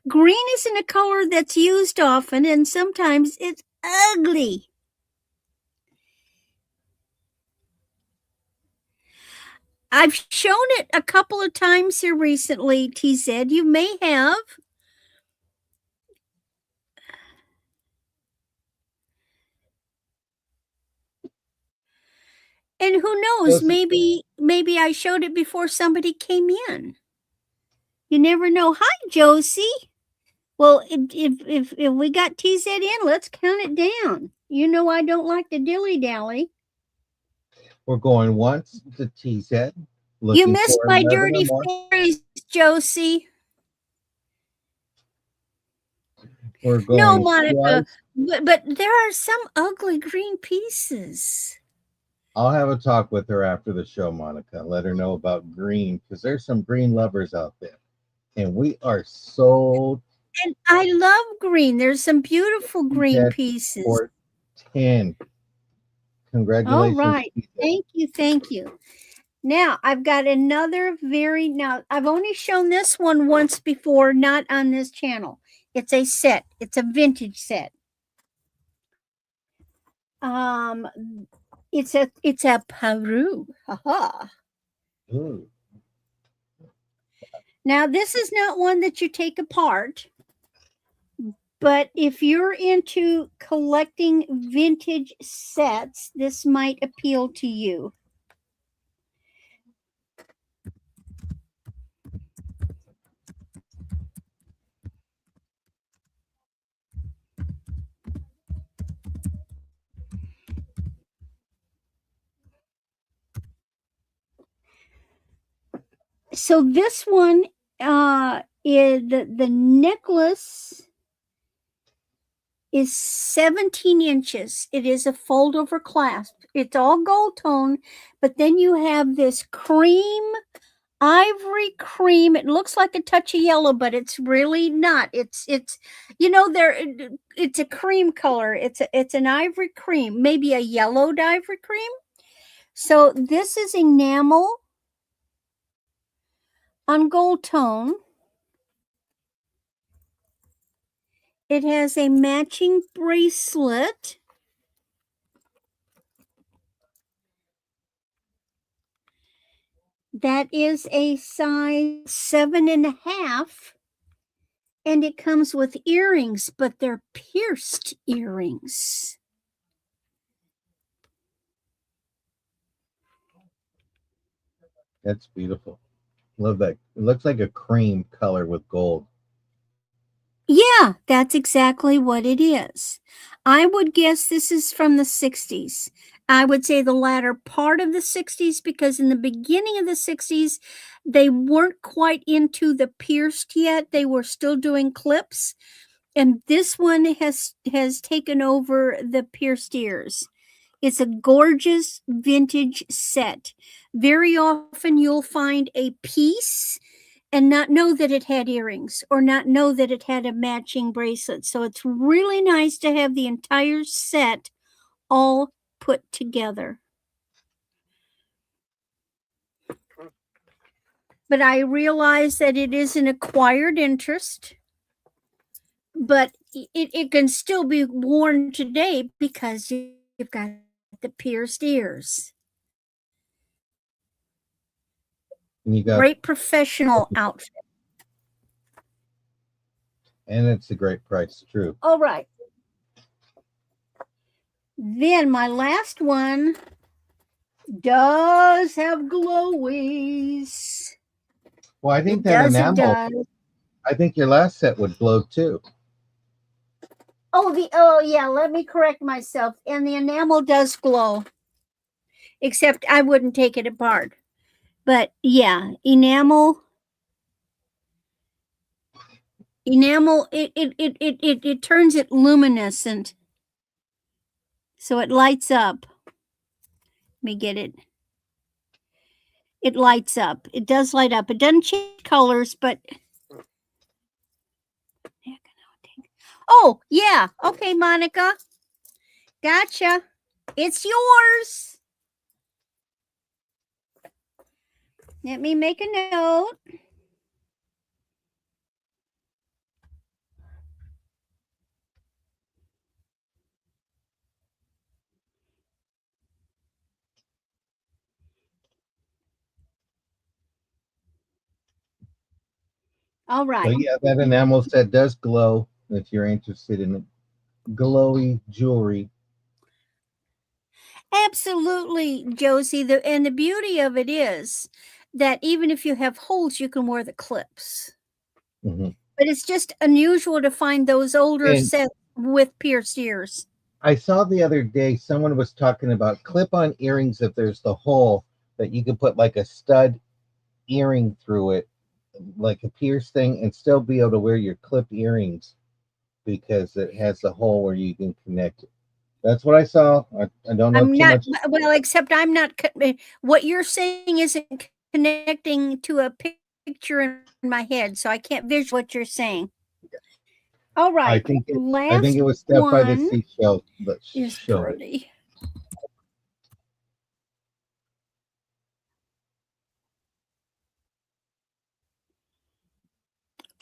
Green isn't a color that's used often, and sometimes it's ugly. I've shown it a couple of times here recently, TZ. You may have. And who knows, maybe I showed it before somebody came in. You never know. Hi, Josie. Well, if we got TZ in, let's count it down. You know I don't like to dilly-dally. We're going once to TZ. You missed my dirty fairies, Josie. We're going no, Monica, but there are some ugly green pieces. I'll have a talk with her after the show, Monica. Let her know about green, because there's some green lovers out there. And we are so... And I love green. There's some beautiful green pieces. For 10. Congratulations. All right. Thank you. Thank you. Now, I've got another now, I've only shown this one once before, not on this channel. It's a set. It's a vintage set. It's a Peru. Haha. Now, this is not one that you take apart, but if you're into collecting vintage sets, this might appeal to you. So this one is the necklace is 17 inches. It is a fold over clasp. It's all gold tone, but then you have this ivory cream. It looks like a touch of yellow, but it's really not. It's it's a cream color. It's an ivory cream, maybe a yellowed ivory cream. So this is enamel on gold tone. It has a matching bracelet. That is a size 7.5. And it comes with earrings, but they're pierced earrings. That's beautiful. Love that. It looks like a cream color with gold. Yeah, that's exactly what it is. I would guess this is from the 60s. I would say the latter part of the 60s, because in the beginning of the 60s, they weren't quite into the pierced yet. They were still doing clips. And this one has taken over the pierced ears. It's a gorgeous vintage set. Very often you'll find a piece and not know that it had earrings or not know that it had a matching bracelet. So it's really nice to have the entire set all put together. But I realize that it is an acquired interest, but it can still be worn today because you've got the pierced ears. And you got great professional outfit. And it's a great price, true. All right. Then my last one does have glowies. Well, I think that enamel. I think your last set would glow too. Oh yeah, let me correct myself. And the enamel does glow. Except I wouldn't take it apart. But yeah, enamel it turns it luminescent. So it lights up. Let me get it. It lights up. It does light up. It doesn't change colors, but oh, yeah. Okay, Monica. Gotcha. It's yours. Let me make a note. All right. So yeah, that enamel set does glow if you're interested in glowy jewelry. Absolutely, Josie. And the beauty of it is that even if you have holes, you can wear the clips. Mm-hmm. But it's just unusual to find those older sets with pierced ears. I saw the other day someone was talking about clip-on earrings. If there's the hole that you could put like a stud earring through it, like a pierced thing, and still be able to wear your clip earrings because it has the hole where you can connect it. That's what I saw. I don't know too much. Well, except I'm not. What you're saying isn't connecting to a picture in my head, so I can't visualize what you're saying. All right. I think it was Steph by the seashell that showed it.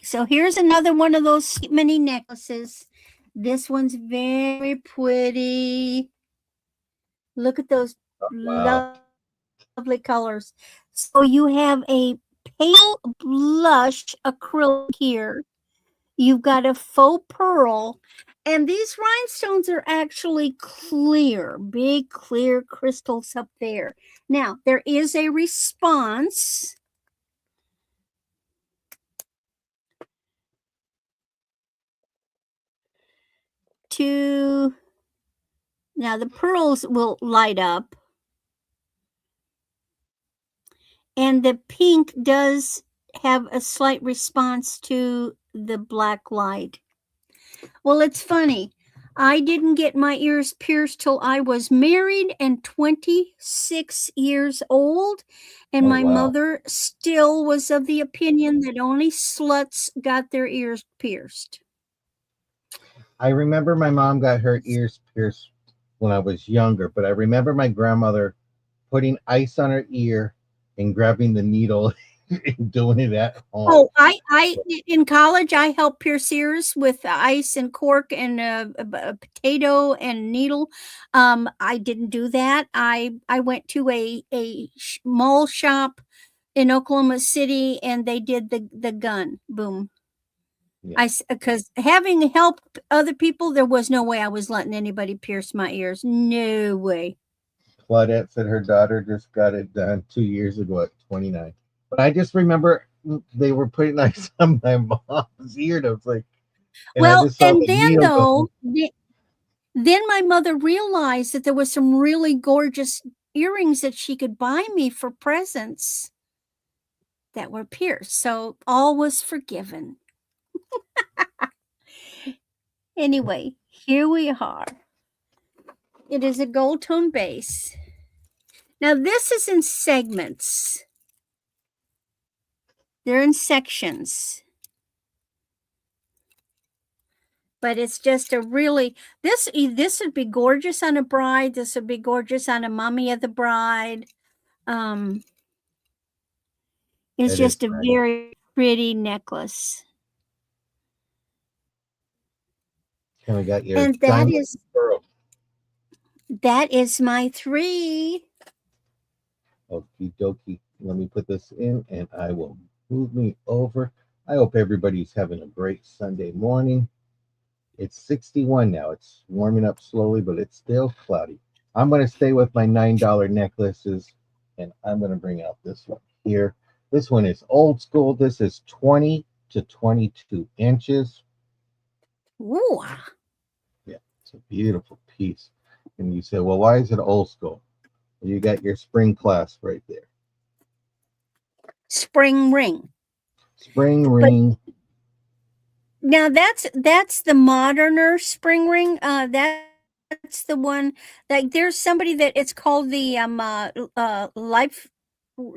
So here's another one of those mini necklaces. This one's very pretty. Look at those lovely colors. So you have a pale blush acrylic here. You've got a faux pearl. And these rhinestones are actually clear, big clear crystals up there. Now, there is a response. Now the pearls will light up. And the pink does have a slight response to the black light. Well, it's funny. I didn't get my ears pierced till I was married and 26 years old. And my mother still was of the opinion that only sluts got their ears pierced. I remember my mom got her ears pierced when I was younger, but I remember my grandmother putting ice on her ear and grabbing the needle and doing it at home. Oh, I in college I helped pierce ears with ice and cork and a potato and needle. I didn't do that. I went to a mall shop in Oklahoma City and they did the gun. Boom. Yeah. Because having helped other people, there was no way I was letting anybody pierce my ears. No way. Claudette said her daughter just got it done 2 years ago at 29. But I just remember they were putting ice on my mom's ear. And I was like, well, and then though, Then my mother realized that there was some really gorgeous earrings that she could buy me for presents that were pierced. So all was forgiven. Anyway, here we are. It is a gold tone base. Now this is in segments. They're in sections. But it's just a really this would be gorgeous on a bride. This would be gorgeous on a mommy of the bride. It's It is just a pretty. very pretty necklace. And we got your And diamond pearl. that is my 3. Okie dokie. Let me put this in and I will move me over. I hope everybody's having a great Sunday morning. It's 61 now. It's warming up slowly, but it's still cloudy. I'm going to stay with my $9 necklaces and I'm going to bring out this one here. This one is old school. This is 20 to 22 inches. Ooh. Yeah, it's a beautiful piece. And you say, well, why is it old school? Well, you got your spring clasp right there. Spring ring. Spring ring. Now that's the moderner spring ring. That's the one. Like there's somebody that it's called the life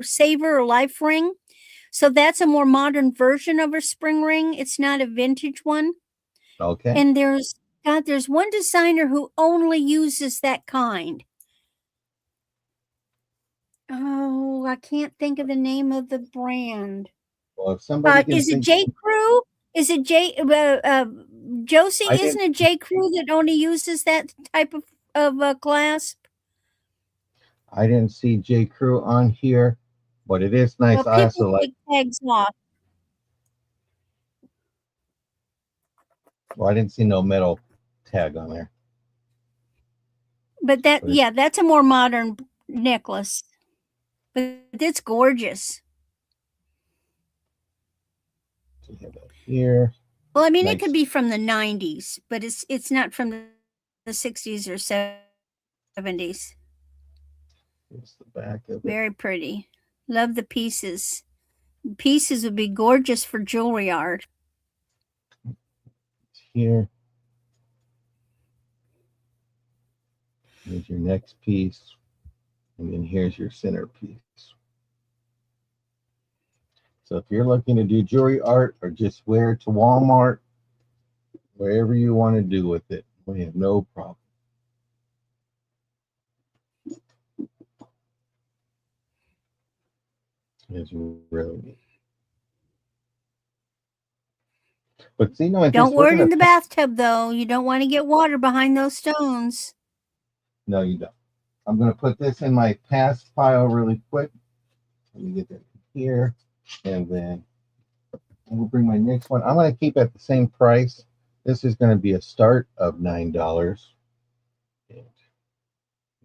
saver or life ring. So that's a more modern version of a spring ring. It's not a vintage one. Okay. And there's one designer who only uses that kind. Oh, I can't think of the name of the brand. Well, if somebody can Is it think, J. Crew? Is it Josie? I Isn't didn't, it J. Crew that only uses that type of clasp? I didn't see J. Crew on here, but it is nice. Well, I people also like. take tags off, Well, I didn't see no metal tag on there. but But it's, that's a more modern necklace. But it's gorgeous. we have that here. Well, I mean, it could Nice. be from the '90s, but it's not from the '60s or '70s. Here's the back of it. Very pretty. Love the pieces. Pieces would be gorgeous for jewelry art. It's here. Here's your next piece. And then here's your center piece. So if you're looking to do jewelry art or just wear it to Walmart, wherever you want to do with it, we have no problem. It's really neat. But see, no, Don't wear it in the bathtub, though. You don't want to get water behind those stones. No, you don't. I'm going to put this in my past pile really quick. Let me get that here. And then we'll bring my next one. I'm going to keep at the same price. This is going to be a start of $9. And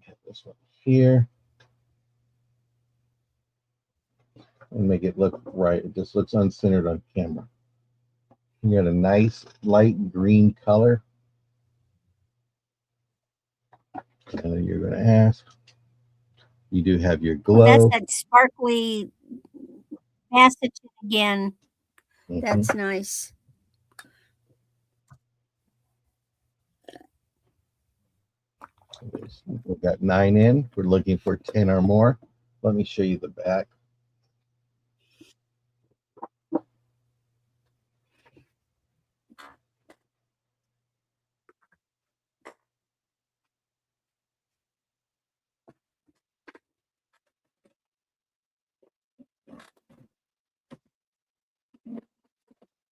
get this one here. And make it look right. It just looks uncentered on camera. You got a nice light green color. And you're going to ask. You do have your glow. Well, that's that sparkly passage again. That's nice. We've got 9 in. We're looking for 10 or more. Let me show you the back.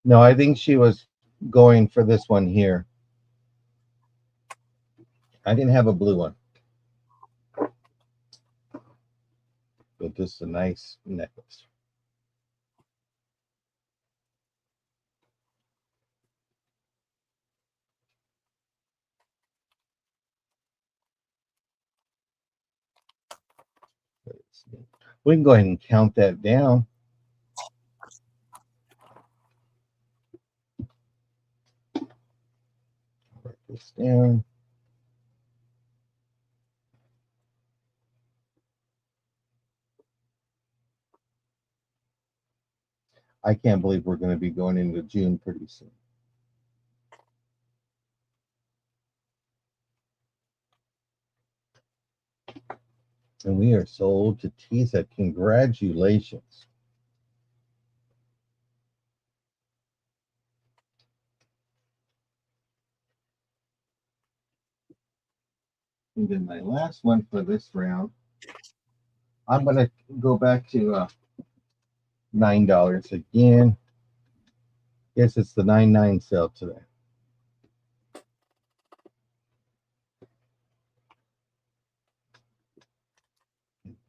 No, I think she was going for this one here. I didn't have a blue one. But this is a nice necklace. We can go ahead and count that down. Write this down. I can't believe we're going to be going into June pretty soon. And we are sold to TSET. Congratulations. And then my last one for this round, I'm going to go back to $9 again. Guess it's the 99 sale today.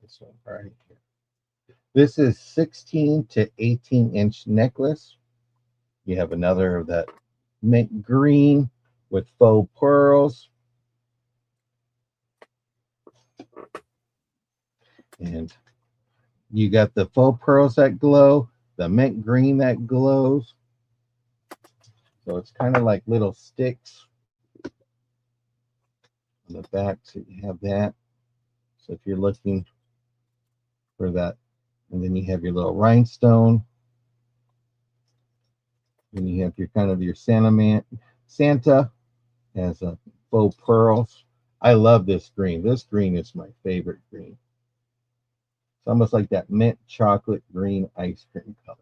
This one right here. This is 16 to 18-inch necklace. You have another of that mint green with faux pearls. And you got the faux pearls that glow, the mint green that glows. So it's kind of like little sticks on the back. So you have that. So if you're looking for that, and then you have your little rhinestone. And you have your kind of your Santa has a faux pearls. I love this green. This green is my favorite green. It's almost like that mint chocolate green ice cream color.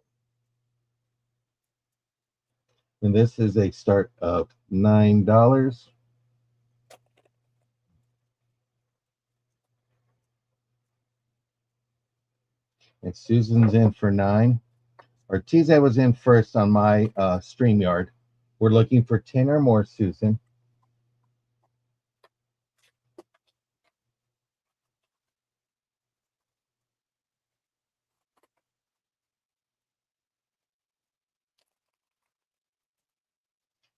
And this is a start of $9. And Susan's in for 9. Ortiz was in first on my StreamYard. We're looking for 10 or more, Susan.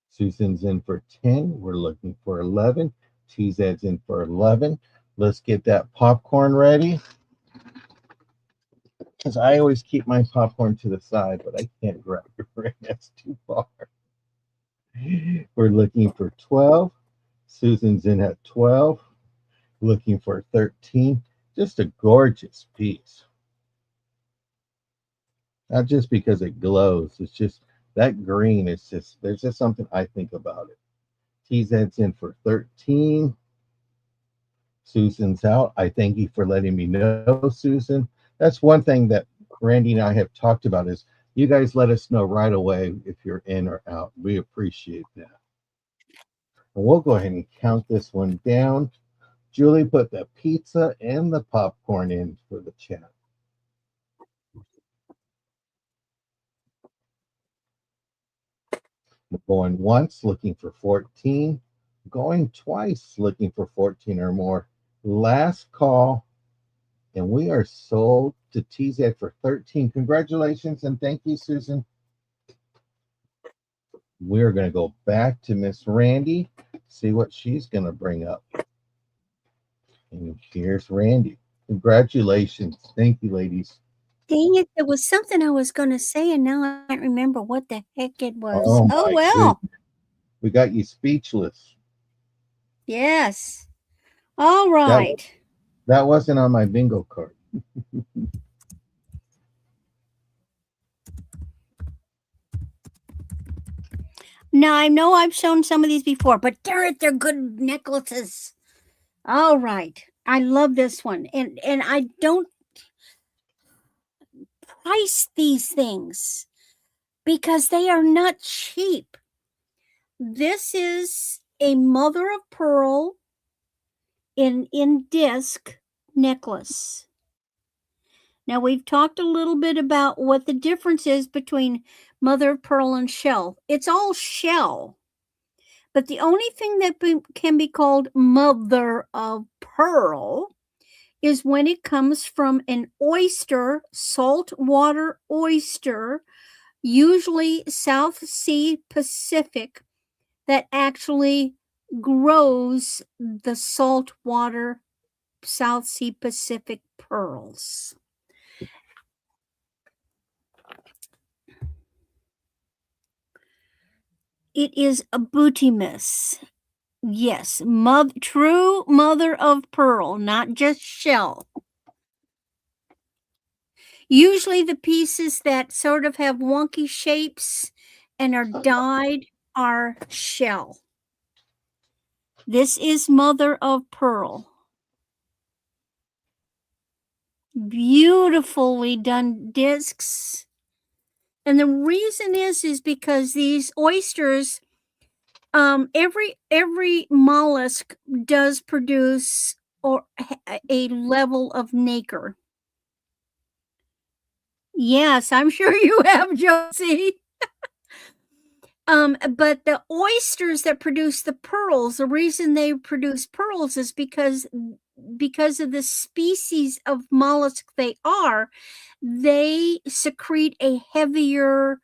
Susan's in for 10. We're looking for 11. TZ's in for 11. Let's get that popcorn ready. Because I always keep my popcorn to the side, but I can't grab it right. That's too far. We're looking for 12. Susan's in at 12. Looking for 13. Just a gorgeous piece. Not just because it glows. It's just that green is just, there's just something I think about it. TZ's in for 13. Susan's out. I thank you for letting me know, Susan. That's one thing that Randy and I have talked about is you guys let us know right away if you're in or out. We appreciate that. And we'll go ahead and count this one down. Julie put the pizza and the popcorn in for the chat. We're going once, looking for 14. Going twice, looking for 14 or more. Last call. And we are sold to TZ for 13. Congratulations and thank you, Susan. We're going to go back to Miss Randy, see what she's going to bring up. And here's Randy. Congratulations. Thank you, ladies. Dang it, there was something I was going to say, and now I can't remember what the heck it was. Oh well. Goodness. We got you speechless. Yes. All right. That wasn't on my bingo card. Now, I know I've shown some of these before, but they're good necklaces. All right. I love this one. And I don't price these things because they are not cheap. This is a mother of pearl in disc necklace. Now, we've talked a little bit about what the difference is between mother of pearl and shell. It's all shell. But the only thing that can be called mother of pearl is when it comes from an oyster, saltwater oyster, usually South Sea Pacific, that actually grows the saltwater South Sea Pacific pearls. It is a booty-miss. Yes, true mother of pearl, not just shell. Usually the pieces that sort of have wonky shapes and are dyed are shell. This is mother of pearl. Beautifully done discs. And the reason is because these oysters, every mollusk does produce or a level of nacre. Yes, I'm sure you have, Josie. But the oysters that produce the pearls, the reason they produce pearls is because of the species of mollusk they secrete a heavier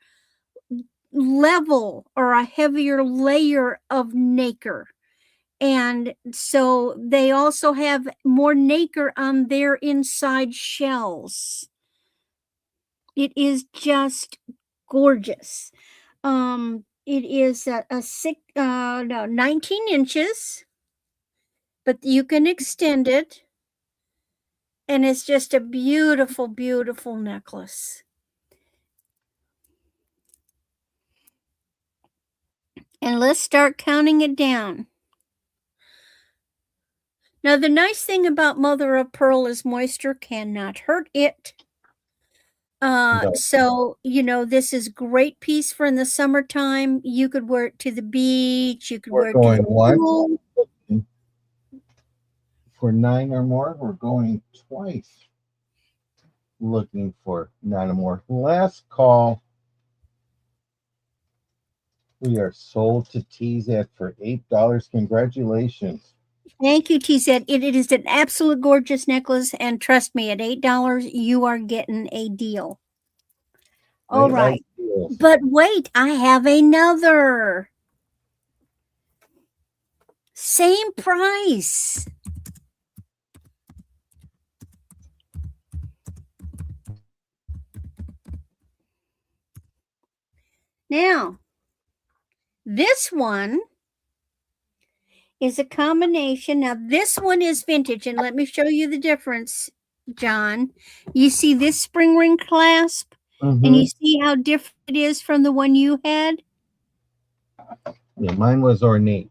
level or a heavier layer of nacre. And so they also have more nacre on their inside shells. It is just gorgeous. It is a 19 inches, but you can extend it. And it's just a beautiful, beautiful necklace. And let's start counting it down. Now, the nice thing about mother of pearl is moisture cannot hurt it. No. So, this is great piece for in the summertime. You could wear it to the beach. You could wear We're it to going the once pool. for 9 or more. We're going twice looking for 9 or more. Last call. We are sold to TZ for $8. Congratulations. Thank you, TZ. It is an absolute gorgeous necklace, and trust me, at $8, you are getting a deal. All They right. like deals. But wait, I have another. Same price. Now, this one is a combination. Now, this one is vintage, and let me show you the difference, John. You see this spring ring clasp, and you see how different it is from the one you had? Yeah, mine was ornate.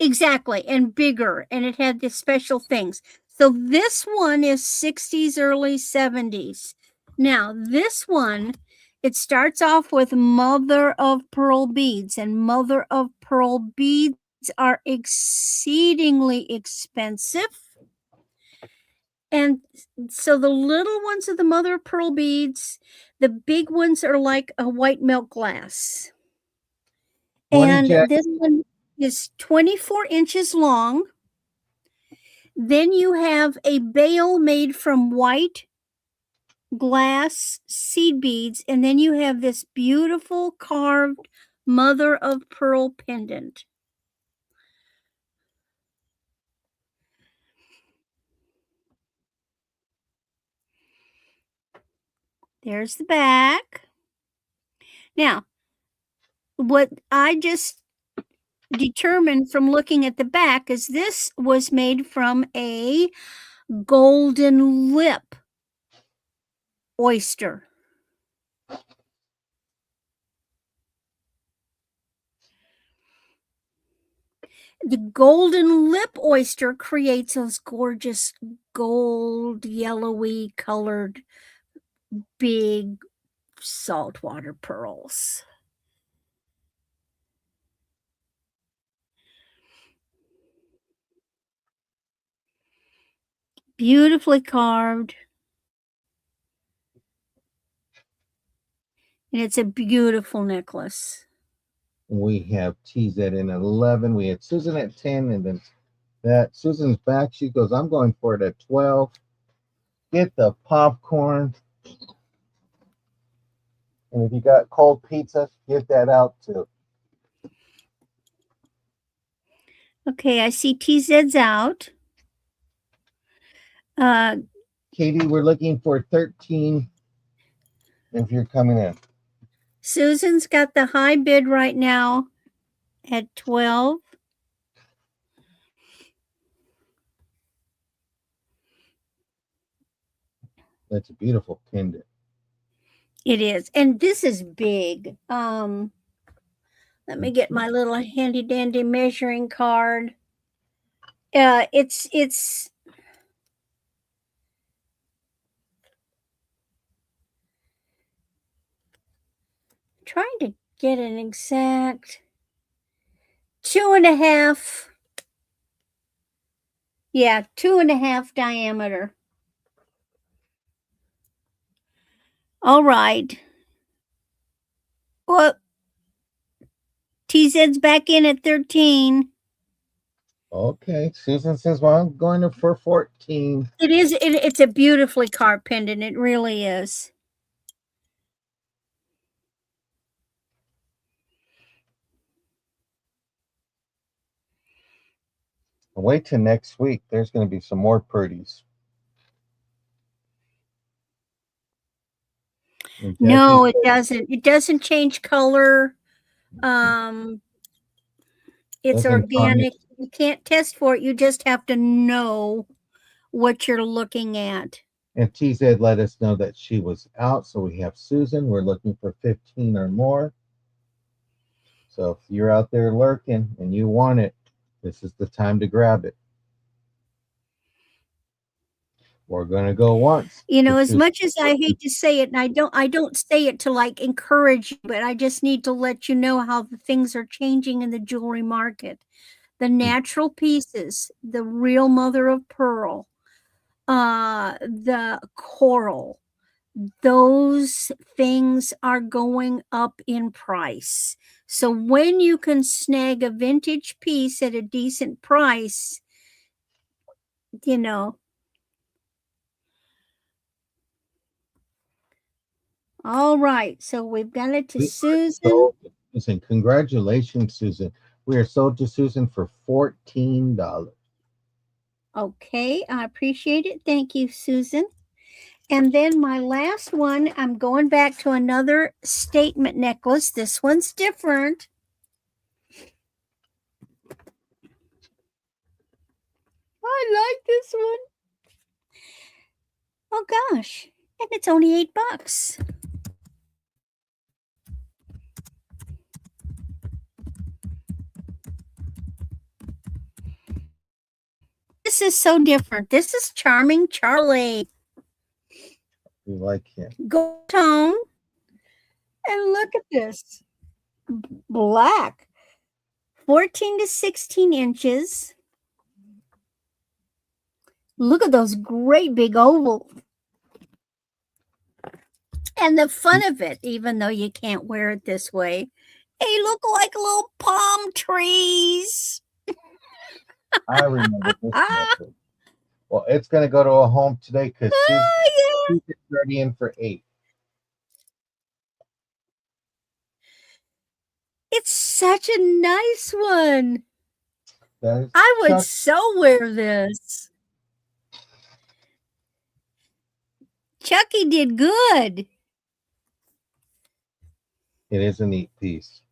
Exactly, and bigger, and it had the special things. So this one is 60s, early 70s. Now, this one, it starts off with mother of pearl beads, and mother of pearl beads are exceedingly expensive. And so the little ones are the mother of pearl beads, the big ones are like a white milk glass. And this one is 24 inches long. Then you have a bail made from white glass seed beads, and then you have this beautiful carved mother of pearl pendant. There's the back. Now, what I just determined from looking at the back is this was made from a golden lip oyster. The golden lip oyster creates those gorgeous gold, yellowy colored, big saltwater pearls. Beautifully carved. And it's a beautiful necklace. We have TZ in 11. We had Susan at 10, and then that Susan's back. She goes, I'm going for it at 12. Get the popcorn. And if you got cold pizza, get that out too. Okay, I see TZ's out. Katie, we're looking for 13 if you're coming in. Susan's got the high bid right now at 12. That's a beautiful pendant. It is. And this is big. Let me get my little handy dandy measuring card. It's trying to get an exact 2.5. Yeah, 2.5 diameter. All right. Well, TZ's back in at 13. Okay, Susan says, well, I'm going to for 14. It's a beautifully carved pendant. It really is. Wait till next week. There's going to be some more pretties. No, it doesn't. It doesn't change color. It's organic. You can't test for it. You just have to know what you're looking at. And TZ let us know that she was out, so we have Susan. We're looking for 15 or more. So if you're out there lurking and you want it, this is the time to grab it. We're gonna go once. As much as I hate to say it, and I don't say it to like encourage you, but I just need to let you know how the things are changing in the jewelry market. The natural pieces, the real mother of pearl, the coral, those things are going up in price. So when you can snag a vintage piece at a decent price, All right, so we've got it to Susan. Susan, congratulations, Susan. We are sold to Susan for $14. Okay, I appreciate it. Thank you, Susan. And then my last one, I'm going back to another statement necklace. This one's different. I like this one. Oh gosh, and it's only $8. This is so different. This is Charming Charlie. We like him. Gold tone. And look at this. Black. 14 to 16 inches. Look at those great big ovals. And the fun of it, even though you can't wear it this way, they look like little palm trees. I remember this message. Well, it's going to go to a home today because she's already in for 8. It's such a nice one. I would so wear this. Chucky did good. It is a neat piece.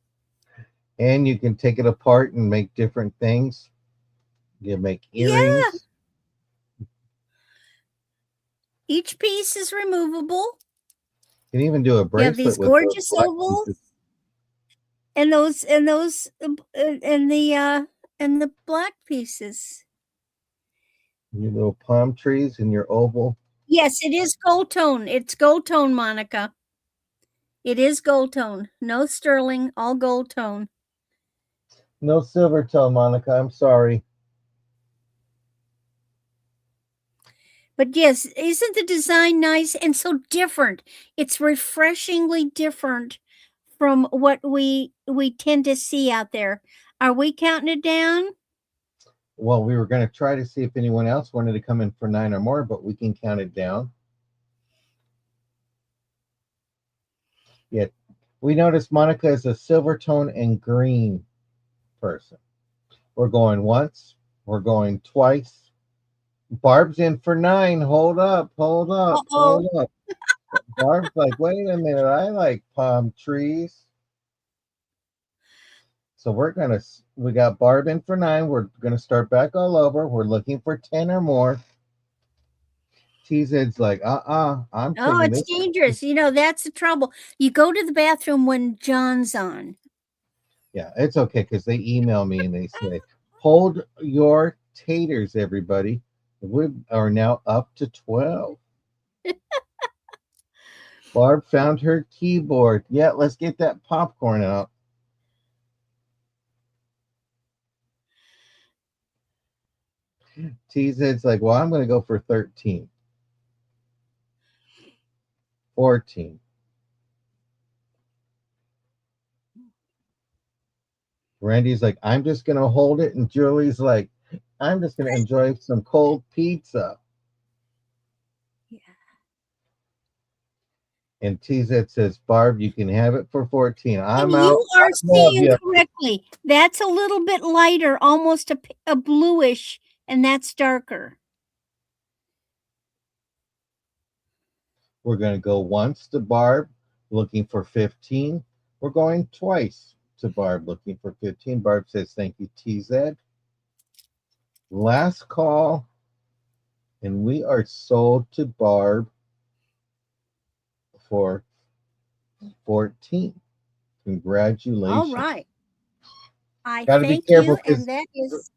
And you can take it apart and make different things. You can make earrings. Yeah. Each piece is removable. You can even do a bracelet. You have these gorgeous ovals. And the black pieces. Your little palm trees and your oval. Yes, it is gold tone. It's gold tone, Monica. It is gold tone. No sterling, all gold tone. No silver tone, Monica. I'm sorry. But yes, isn't the design nice and so different? It's refreshingly different from what we tend to see out there. Are we counting it down? Well, we were going to try to see if anyone else wanted to come in for 9 or more, but we can count it down. Yeah, we noticed Monica is a silver tone and green person. We're going once. We're going twice. Barb's in for 9. Hold up. Hold up. Hold up. Barb's like, wait a minute. I like palm trees. So we got Barb in for 9. We're going to start back all over. We're looking for 10 or more. TZ's like, I'm Oh, taking it's this. dangerous. That's the trouble. You go to the bathroom when John's on. Yeah, it's okay because they email me and they say, hold your taters, everybody. We are now up to 12. Barb found her keyboard. Yeah, let's get that popcorn out. TZ's like, well, I'm going to go for 13, 14. Randy's like, I'm just going to hold it. And Julie's like, I'm just going to enjoy some cold pizza. Yeah. And TZ says, Barb, you can have it for 14. I'm And out. you are I love seeing you. correctly. That's a little bit lighter, almost a bluish, and that's darker. We're going to go once to Barb looking for 15. We're going twice to Barb looking for 15. Barb says, thank you, TZ. Last call. And we are sold to Barb for 14. Congratulations. All right. I Got to be thank careful you, and that is.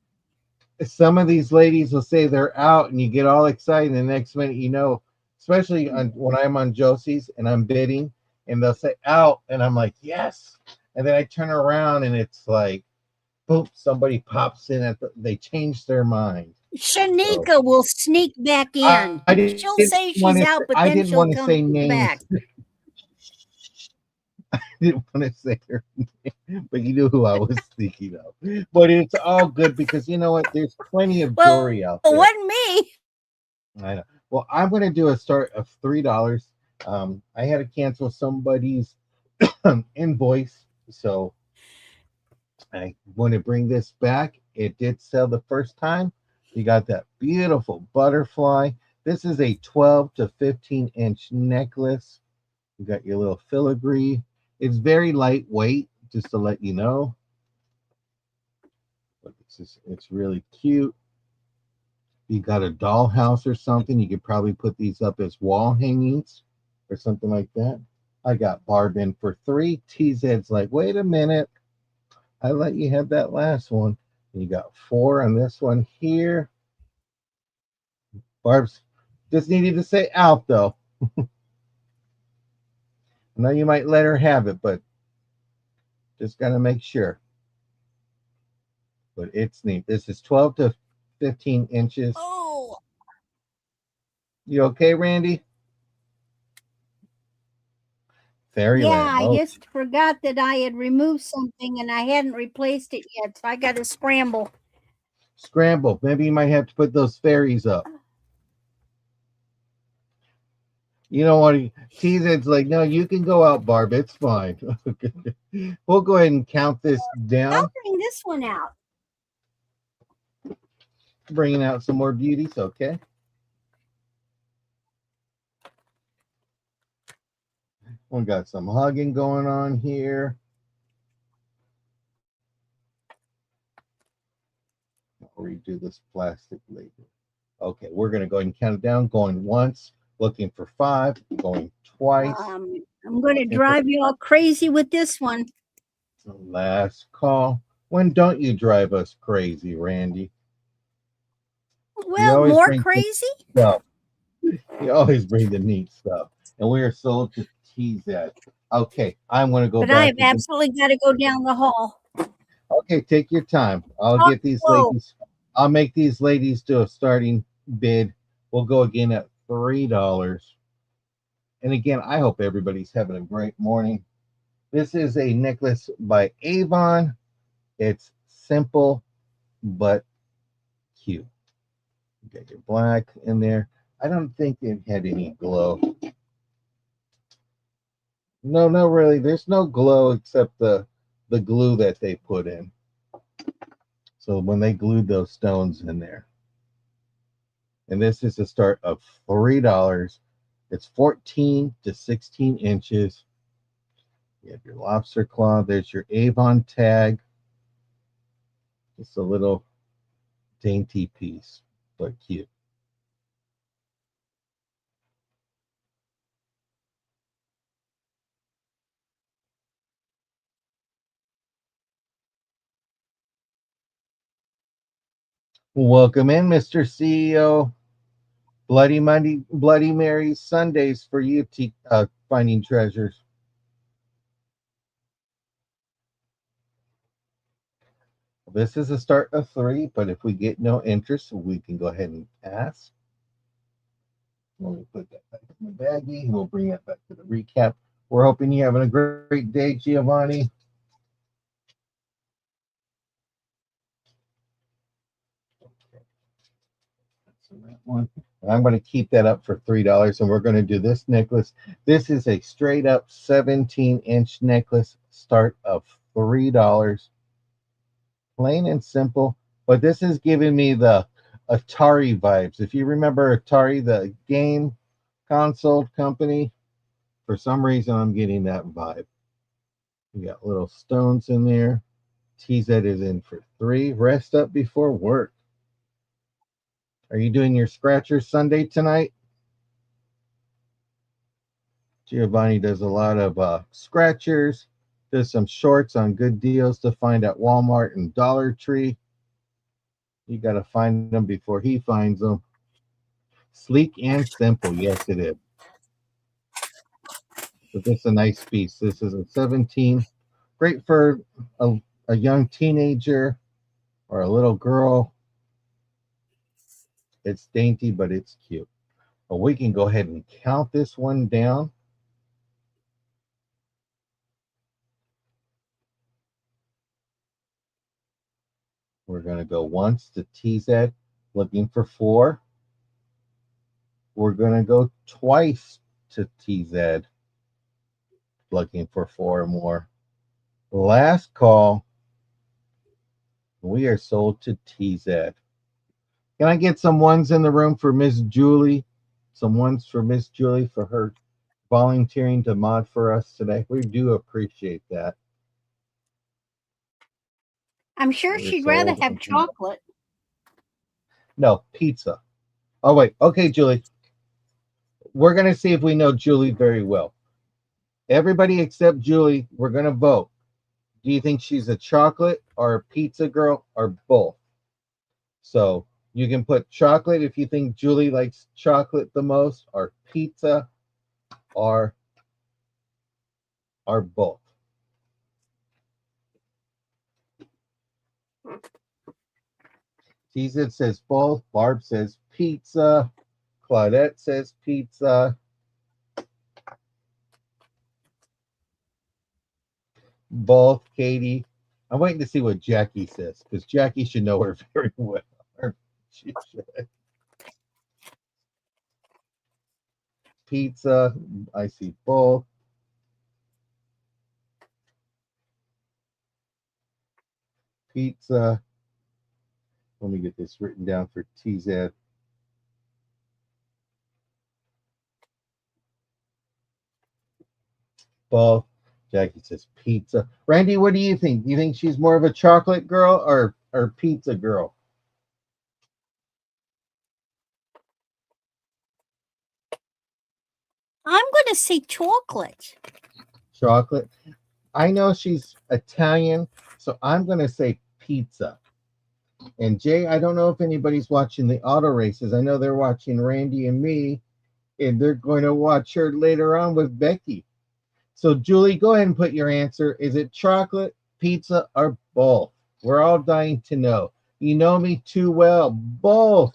some of these ladies will say they're out and you get all excited. And the next minute, especially when I'm on Josie's and I'm bidding and they'll say out. And I'm like, yes. And then I turn around and it's like, boom, somebody pops in they change their mind. Shanika will sneak back in. She'll say she's out, but I then didn't she'll want to come say names. back. I didn't want to say her name, but you knew who I was thinking of. But it's all good because you know what? There's plenty of jewelry out there. It wasn't me. I know. Well, I'm going to do a start of $3. I had to cancel somebody's invoice, so I want to bring this back. It did sell the first time. You got that beautiful butterfly. This is a 12 to 15-inch necklace. You got your little filigree. It's very lightweight, just to let you know. But it's really cute. You got a dollhouse or something, you could probably put these up as wall hangings or something like that. I got Barb in for 3. TZ's like, wait a minute. I let you have that last one. And you got 4 on this one here. Barb's just needed to say out, though. I know you might let her have it, but just got to make sure. But it's neat. This is 12 to 15 inches. Oh. You okay, Randy? Fairyland. Yeah, I just forgot that I had removed something and I hadn't replaced it yet, so I got to scramble. Scramble. Maybe you might have to put those fairies up. You know what? TZ's like, no, you can go out, Barb. It's fine. We'll go ahead and count this down. I'll bring this one out. Bringing out some more beauties, okay? We got some hugging going on here. I'll redo this plastic later. Okay, we're going to go ahead and count it down. Going once, looking for 5, going twice. I'm going to drive you all crazy with this one. Last call. When don't you drive us crazy, Randy? Well, more crazy? You always bring the neat stuff. And we are sold to TZ. Okay, I'm going to go back. But I have absolutely got to go down the hall. Okay, take your time. I'll get these ladies. I'll make these ladies do a starting bid. We'll go again at $3. And again, I hope everybody's having a great morning. This is a necklace by Avon. It's simple but cute. You got your black in there. I don't think it had any glow. No, not really. There's no glow except the glue that they put in. So when they glued those stones in there. And this is a start of $3. It's 14 to 16 inches. You have your lobster claw. There's your Avon tag. Just a little dainty piece, but cute. Welcome in, Mr. CEO. Bloody Monday, Bloody Mary Sundays for you, finding treasures. This is a start of three, but if we get no interest, we can go ahead and pass. Let me put that back in the baggie. We'll bring it back to the recap. We're hoping you're having a great day, Giovanni. So that one. And I'm going to keep that up for $3, and we're going to do this necklace. This is a straight up 17-inch necklace, start of $3. Plain and simple. But this is giving me the Atari vibes. If you remember Atari, the game console company, for some reason I'm getting that vibe. We got little stones in there. TZ is in for 3. Rest up before work. Are you doing your scratcher Sunday tonight? Giovanni does a lot of scratchers. Does some shorts on good deals to find at Walmart and Dollar Tree. You got to find them before he finds them. Sleek and simple. Yes, it is. But this is a nice piece. This is a 17. Great for a young teenager or a little girl. It's dainty, but it's cute. But we can go ahead and count this one down. We're going to go once to TZ, looking for 4. We're going to go twice to TZ, looking for 4 more. Last call. We are sold to TZ. Can I get some ones in the room for Miss Julie? Some ones for Miss Julie for her volunteering to mod for us today. We do appreciate that. I'm sure she'd rather have chocolate. No, pizza. Oh, wait. Okay, Julie. We're going to see if we know Julie very well. Everybody except Julie, we're going to vote. Do you think she's a chocolate or a pizza girl or both? So you can put chocolate if you think Julie likes chocolate the most, or pizza, or both. Tizid says both. Barb says pizza. Claudette says pizza. Both. Katie. I'm waiting to see what Jackie says, because Jackie should know her very well. She should. Pizza. I see both. Pizza. Let me get this written down for TZ. Both. Jackie says pizza. Randy, what do you think? Do you think she's more of a chocolate girl or pizza girl? I'm going to say chocolate. Chocolate. I know she's Italian, so I'm going to say pizza. And Jay, I don't know if anybody's watching the auto races. I know they're watching Randy and me, and they're going to watch her later on with Becky. So, Julie, go ahead and put your answer. Is it chocolate, pizza, or both? We're all dying to know. You know me too well. Both.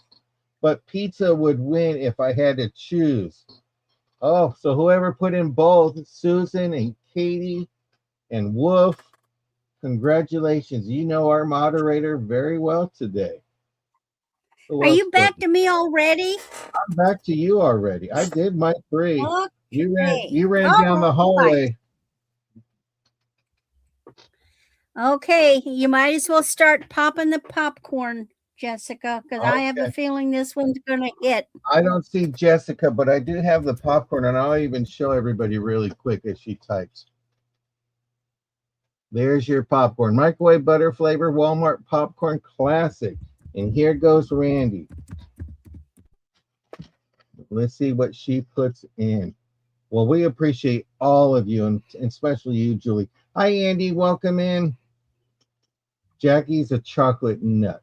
But pizza would win if I had to choose. Oh, so whoever put in both, Susan and Katie and Wolf, congratulations. You know our moderator very well today. Are you back to me already? I'm back to you already. I did my 3. Okay. You ran down the hallway. Okay, you might as well start popping the popcorn, Jessica, because I have a feeling this one's going to hit. I don't see Jessica, but I do have the popcorn, and I'll even show everybody really quick as she types. There's your popcorn. Microwave butter flavor Walmart popcorn classic. And here goes Randy. Let's see what she puts in. Well, we appreciate all of you, and especially you, Julie. Hi, Andy. Welcome in. Jackie's a chocolate nut.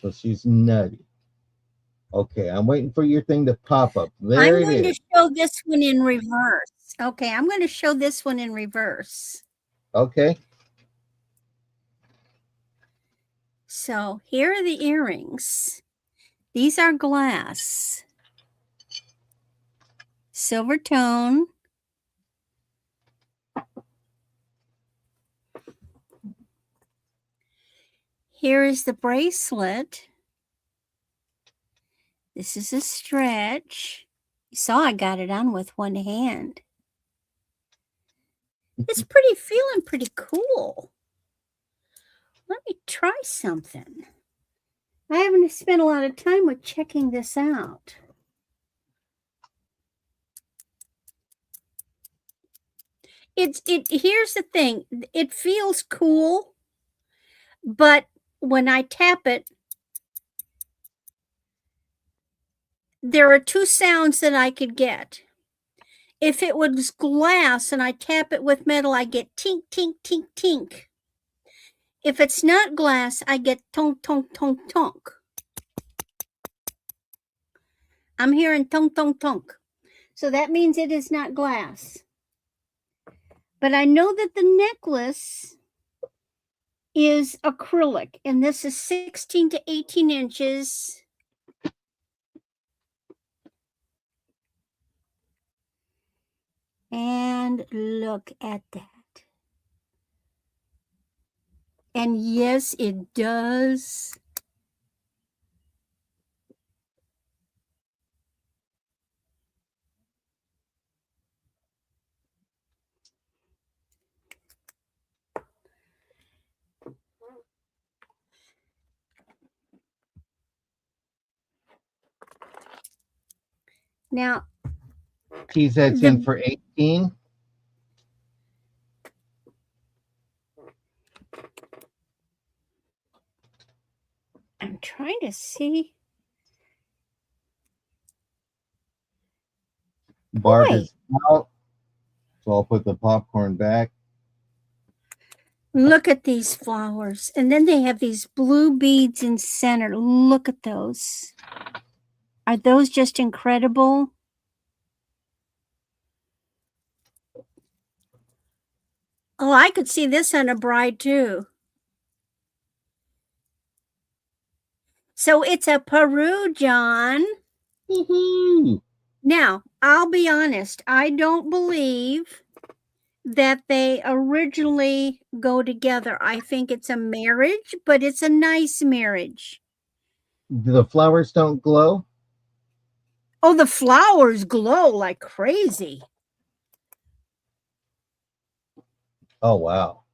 So she's nutty. Okay, I'm waiting for your thing to pop up. There I'm it going is. to show this one in reverse. Okay, I'm going to show this one in reverse. Okay. So here are the earrings. These are glass. Silver tone. Here is the bracelet. This is a stretch. You saw I got it on with one hand. It's feeling pretty cool. Let me try something. I haven't spent a lot of time with checking this out. Here's the thing. It feels cool, but when I tap it, there are two sounds that I could get. If it was glass and I tap it with metal, I get tink, tink, tink, tink. If it's not glass, I get tonk, tonk, tonk, tonk. I'm hearing tonk, tonk, tonk. So that means it is not glass. But I know that the necklace is acrylic, and this is 16 to 18 inches. And look at that. And yes, it does. Now, TZ's in for 18. I'm trying to see. Barb is out. So I'll put the popcorn back. Look at these flowers. And then they have these blue beads in center. Look at those. Are those just incredible? Oh, I could see this on a bride too. So it's a Peru, John. Woohoo! Now, I'll be honest. I don't believe that they originally go together. I think it's a marriage, but it's a nice marriage. The flowers don't glow? Oh, the flowers glow like crazy. Oh, wow.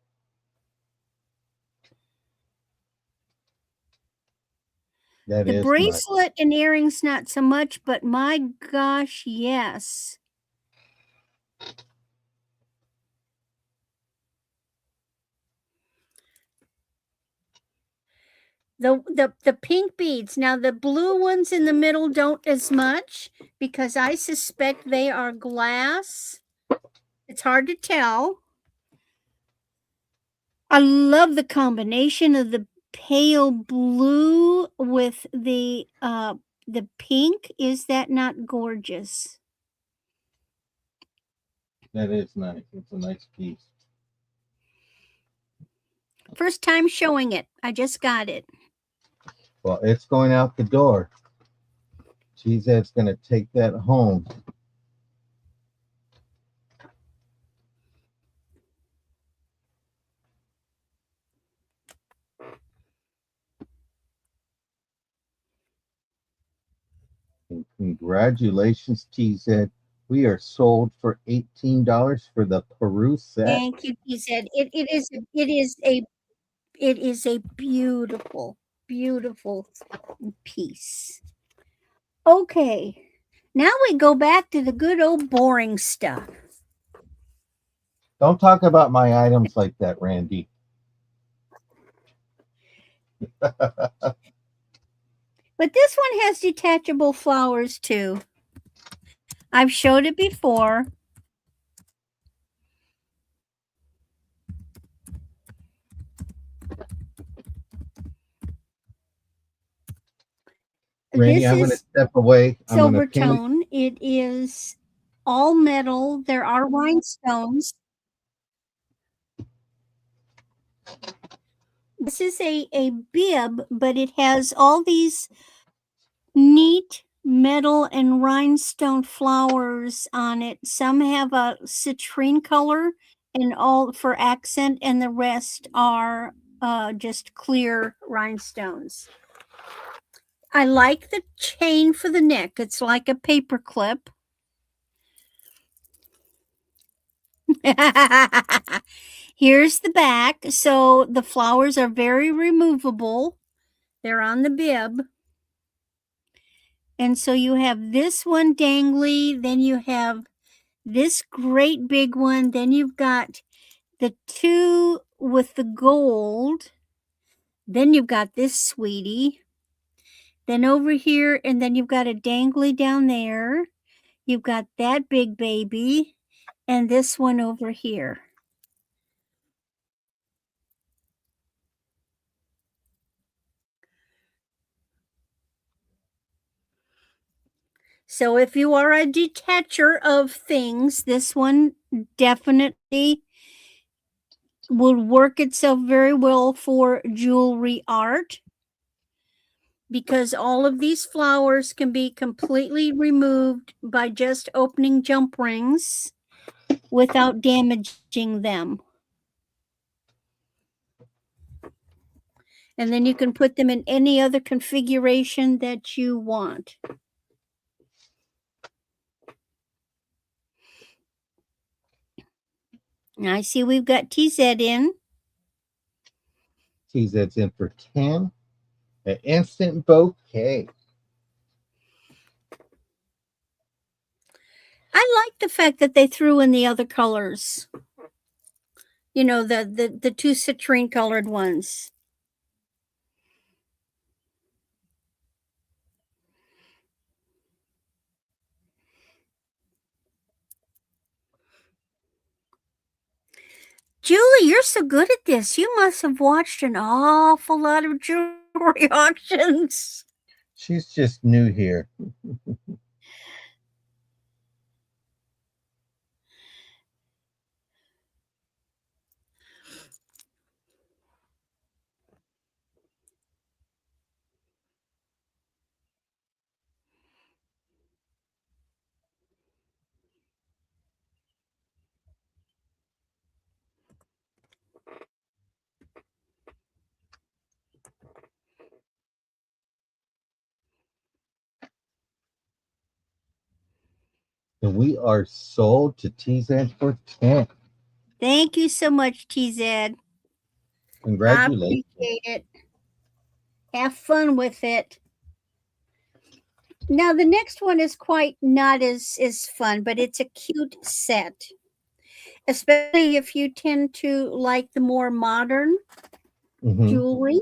That The is bracelet and earrings, not so much, but my gosh, yes. The pink beads. Now the blue ones in the middle don't as much because I suspect they are glass. It's hard to tell. I love the combination of the pale blue with the pink. Is that not gorgeous? That is nice. It's a nice piece. First time showing it. I just got it. Well, it's going out the door. TZ's going to take that home. And congratulations, TZ. We are sold for $18 for the Peru set. Thank you, TZ. It is a beautiful, beautiful piece. Okay. Now we go back to the good old boring stuff. Don't talk about my items like that, Randy. But this one has detachable flowers too. I've showed it before. Randy, This I'm going to is step away. I'm going to silver pin it. tone. It is all metal. There are rhinestones. This is a bib, but it has all these neat metal and rhinestone flowers on it. Some have a citrine color and all for accent, and the rest are just clear rhinestones. I like the chain for the neck. It's like a paper clip. Here's the back. So the flowers are very removable. They're on the bib. And so you have this one dangly, then you have this great big one, then you've got the two with the gold, then you've got this sweetie, then over here, and then you've got a dangly down there. You've got that big baby, and this one over here. So if you are a detacher of things, this one definitely will work itself very well for jewelry art, because all of these flowers can be completely removed by just opening jump rings without damaging them. And then you can put them in any other configuration that you want. Now I see we've got TZ in. TZ's in for 10. An instant bouquet. I like the fact that they threw in the other colors. You know, the two citrine colored ones. Julie, you're so good at this. You must have watched an awful lot of jewelry auctions. She's just new here. And we are sold to TZ for 10. Thank you so much, TZ. I Congratulations. appreciate it. Have fun with it. Now the next one is quite not as fun, but it's a cute set. Especially if you tend to like the more modern jewelry.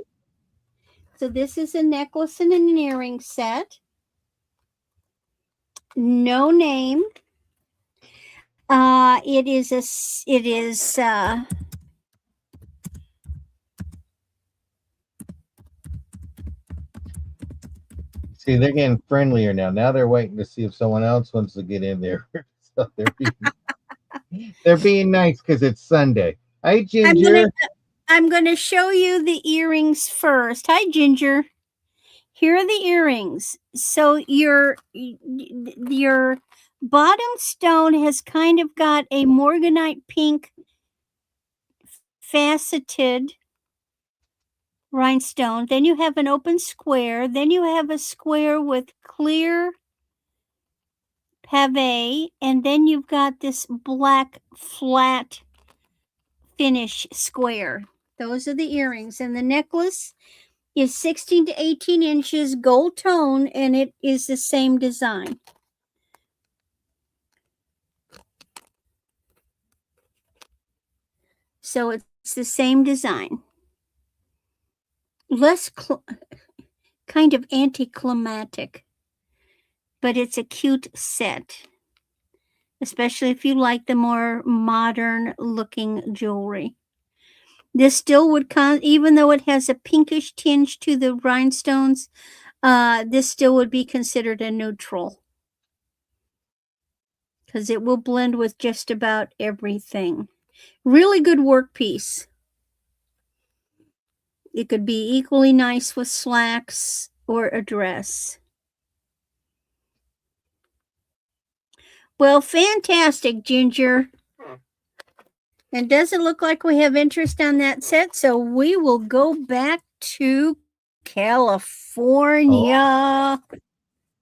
So this is a necklace and an earring set. No name. It is See, they're getting friendlier now. Now they're waiting to see if someone else wants to get in there. So they're being nice because it's Sunday. Hi, Ginger. I'm gonna show you the earrings first. Hi, Ginger. Here are the earrings. So your bottom stone has kind of got a morganite pink faceted rhinestone. Then you have an open square. Then you have a square with clear pave. And then you've got this black flat finish square. Those are the earrings. And the necklace is 16 to 18 inches, gold tone, and it is the same design. So it's the same design. Less kind of anticlimactic, but it's a cute set, especially if you like the more modern looking jewelry. This still would even though it has a pinkish tinge to the rhinestones, this still would be considered a neutral because it will blend with just about everything. Really good work piece. It could be equally nice with slacks or a dress. Well, fantastic, Ginger. It doesn't look like we have interest on that set, so we will go back to California.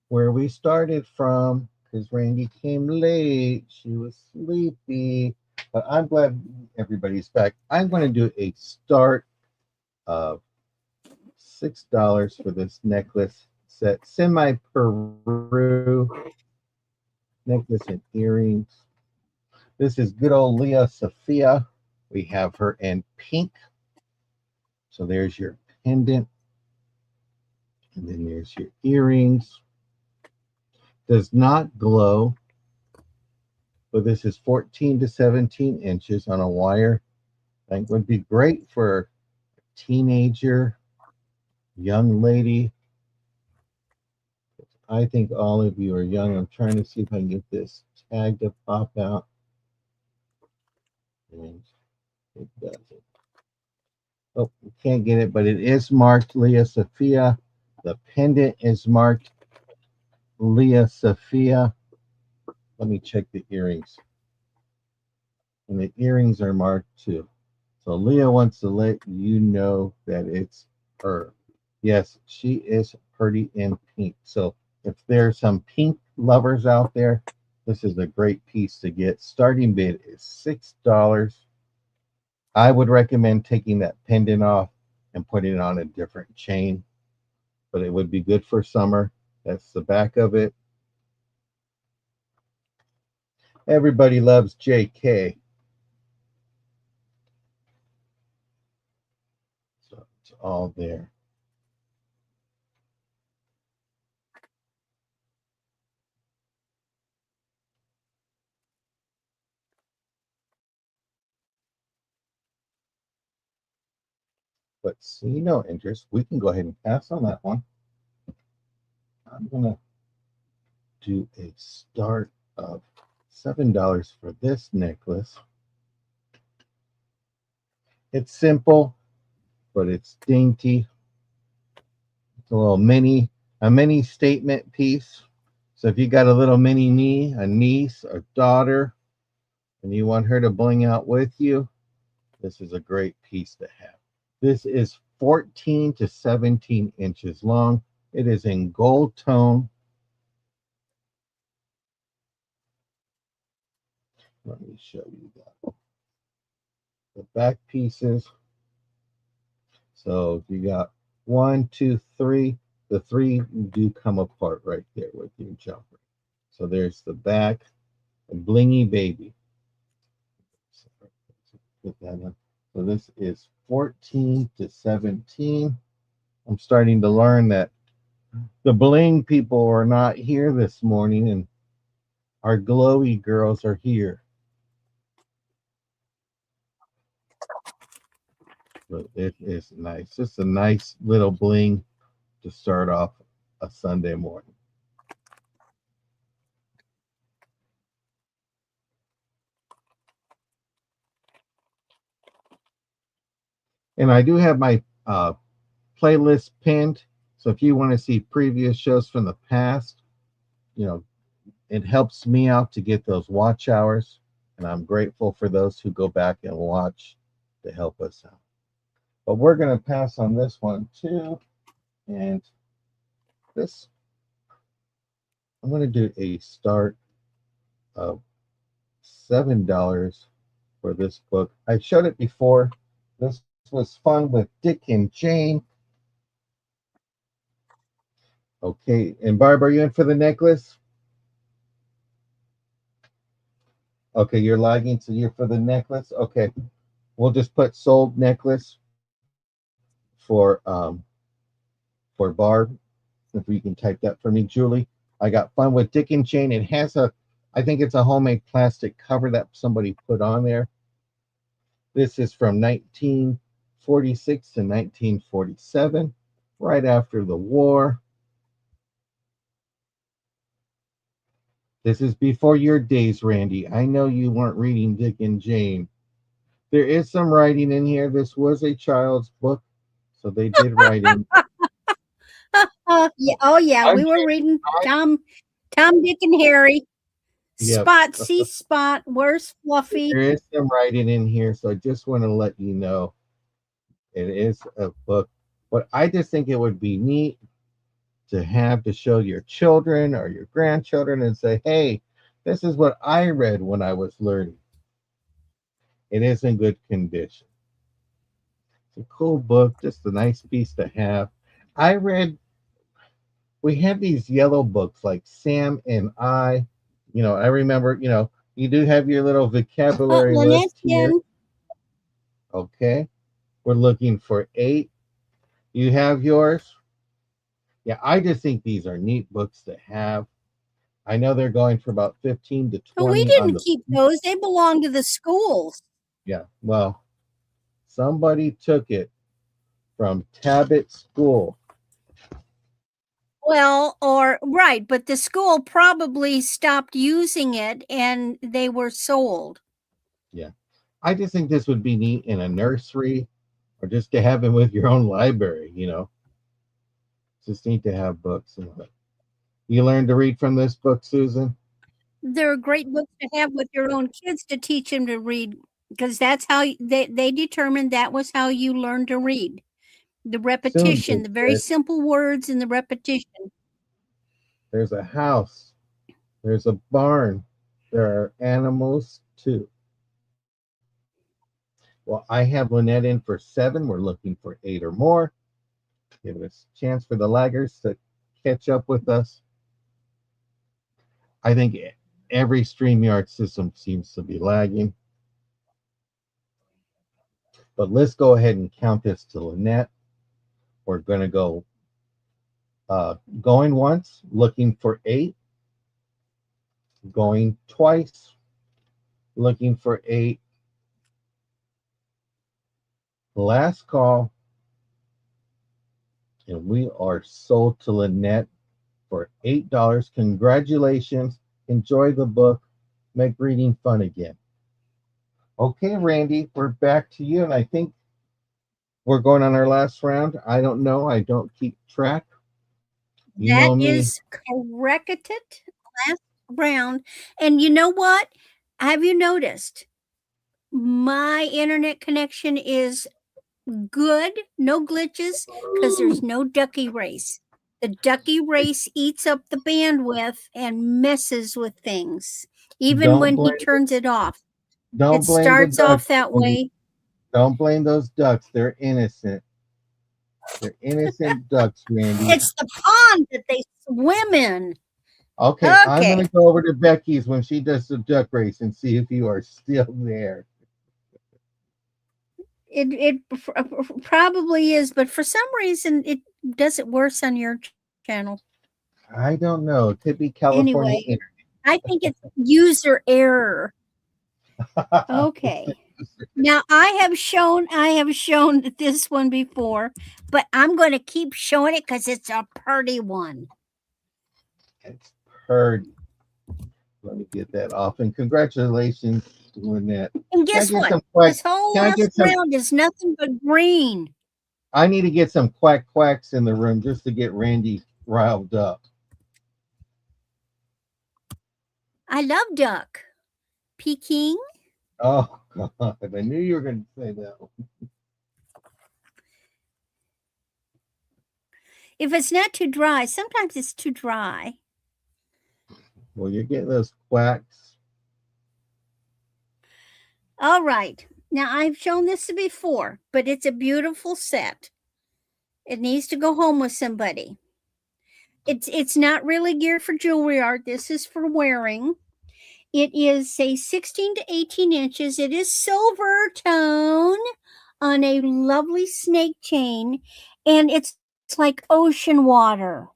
Where we started from, because Randy came late. She was sleepy. But I'm glad everybody's back. I'm going to do a start of $6 for this necklace set. Semi Peru necklace and earrings. This is good old Leah Sophia. We have her in pink. So there's your pendant. And then there's your earrings. Does not glow, but this is 14 to 17 inches on a wire. I think would be great for a teenager, young lady. I think all of you are young. I'm trying to see if I can get this tag to pop out. And it doesn't. Oh, you can't get it, but it is marked Leah Sophia. The pendant is marked Leah Sophia. Let me check the earrings. And the earrings are marked too. So Leah wants to let you know that it's her. Yes, she is pretty in pink. So if there's some pink lovers out there, this is a great piece to get. Starting bid is $6. I would recommend taking that pendant off and putting it on a different chain, but it would be good for summer. That's the back of it. Everybody loves JK. So it's all there. But see no interest, we can go ahead and pass on that one. I'm going to do a start of $7 for this necklace. It's simple, but it's dainty. It's a little mini statement piece. So if you got a little mini me, a niece, a daughter, and you want her to bling out with you, this is a great piece to have. This is 14 to 17 inches long. It is in gold tone. Let me show you that. The back pieces. So you got 1, 2, 3. The 3 do come apart right there with your jumper. So there's the back, a blingy baby. So put that in. So this is 14 to 17. I'm starting to learn that the bling people are not here this morning, and our glowy girls are here. But it is nice. Just a nice little bling to start off a Sunday morning. And I do have my playlist pinned. So if you want to see previous shows from the past, it helps me out to get those watch hours. And I'm grateful for those who go back and watch to help us out. But we're going to pass on this one too. And this, I'm going to do a start of $7 for this book. I showed it before. This was Fun with Dick and Jane. Okay, and Barb, are you in for the necklace? Okay, you're lagging, so you're for the necklace. Okay, we'll just put sold necklace for Barb. If you can type that for me, Julie. I got Fun with Dick and Jane. It has I think it's a homemade plastic cover that somebody put on there. This is from 1946 to 1947, right after the war. This is before your days, Randy. I know you weren't reading Dick and Jane. There is some writing in here. This was a child's book, so they did write in. Yeah, oh yeah, I'm we were sure. reading I, Tom, Dick, and Harry. yep. Spot, see Spot. Where's There Fluffy? is some writing in here, so I just want to let you know it is a book. But I just think it would be neat to have to show your children or your grandchildren and say, hey, this is what I read when I was learning. It is in good condition. It's a cool book, just a nice piece to have. I read, we had these yellow books like Sam and I. I remember, you do have your little vocabulary Lynette's list here. in. Okay. We're looking for 8. You have yours? Yeah, I just think these are neat books to have. I know they're going for about 15 to But we 20 on didn't the. keep those. They belong to the schools. Yeah, well, somebody took it from Tabit School. Well, or right, but the school probably stopped using it and they were sold. Yeah. I just think this would be neat in a nursery or just to have them with your own library. Just need to have books. You learned to read from this book, Susan? They're great books to have with your own kids to teach them to read because that's how they determined that was how you learn to read. The Soon repetition, they the very said simple words and the repetition. there's a house, there's a barn, there are animals too. Well, I have Lynette in for 7. We're looking for 8 or more. Give us a chance for the laggers to catch up with us. I think every StreamYard system seems to be lagging. But let's go ahead and count this to Lynette. We're going to go going once, looking for 8. Going twice, looking for 8. Last call. And we are sold to Lynette for $8. Congratulations. Enjoy the book. Make reading fun again. Okay, Randy, we're back to you. And I think we're going on our last round. I don't know. I don't keep track. You That know me. is corrected. Last round. And you know what? Have you noticed? My internet connection is good, no glitches, because there's no ducky race. The ducky race eats up the bandwidth and messes with things, even Don't when he blame turns it off. It don't blame the starts off ducks, that Randy. way. Don't blame those ducks. They're innocent. They're innocent ducks, Randy. It's the pond that they swim in. Okay, I'm Okay. gonna go over to Becky's when she does the duck race and see if you are still there. It probably is, but for some reason it does it worse on your channel. I don't know. It could be California Anyway, I think it's user error. Okay. Now I have shown this one before, but I'm going to keep showing it because it's a pretty one. It's purdy. Let me get that off. And congratulations, Lynette. And guess what? This whole last round is nothing but green. I need to get some quacks in the room just to get Randy riled up. I love duck. Peking. Oh God, I knew you were going to say that. If it's not too dry, sometimes it's too dry. Well, you're getting those quacks. All right. Now I've shown this before, but it's a beautiful set. It needs to go home with somebody. It's not really geared for jewelry art. This is for wearing. It is say 16 to 18 inches. It is silver tone on a lovely snake chain, and it's like ocean water.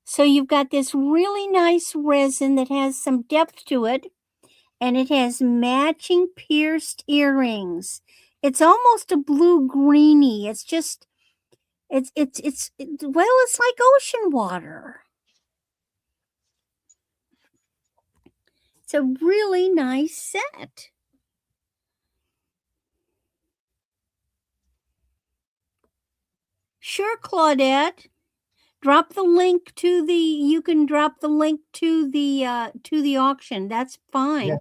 So you've got this really nice resin that has some depth to it, and it has matching pierced earrings. It's almost a blue greeny. It's just well, it's like ocean water. a really nice set. Sure, Claudette. Drop the link to the. You can drop the link to the auction. That's fine. Yeah.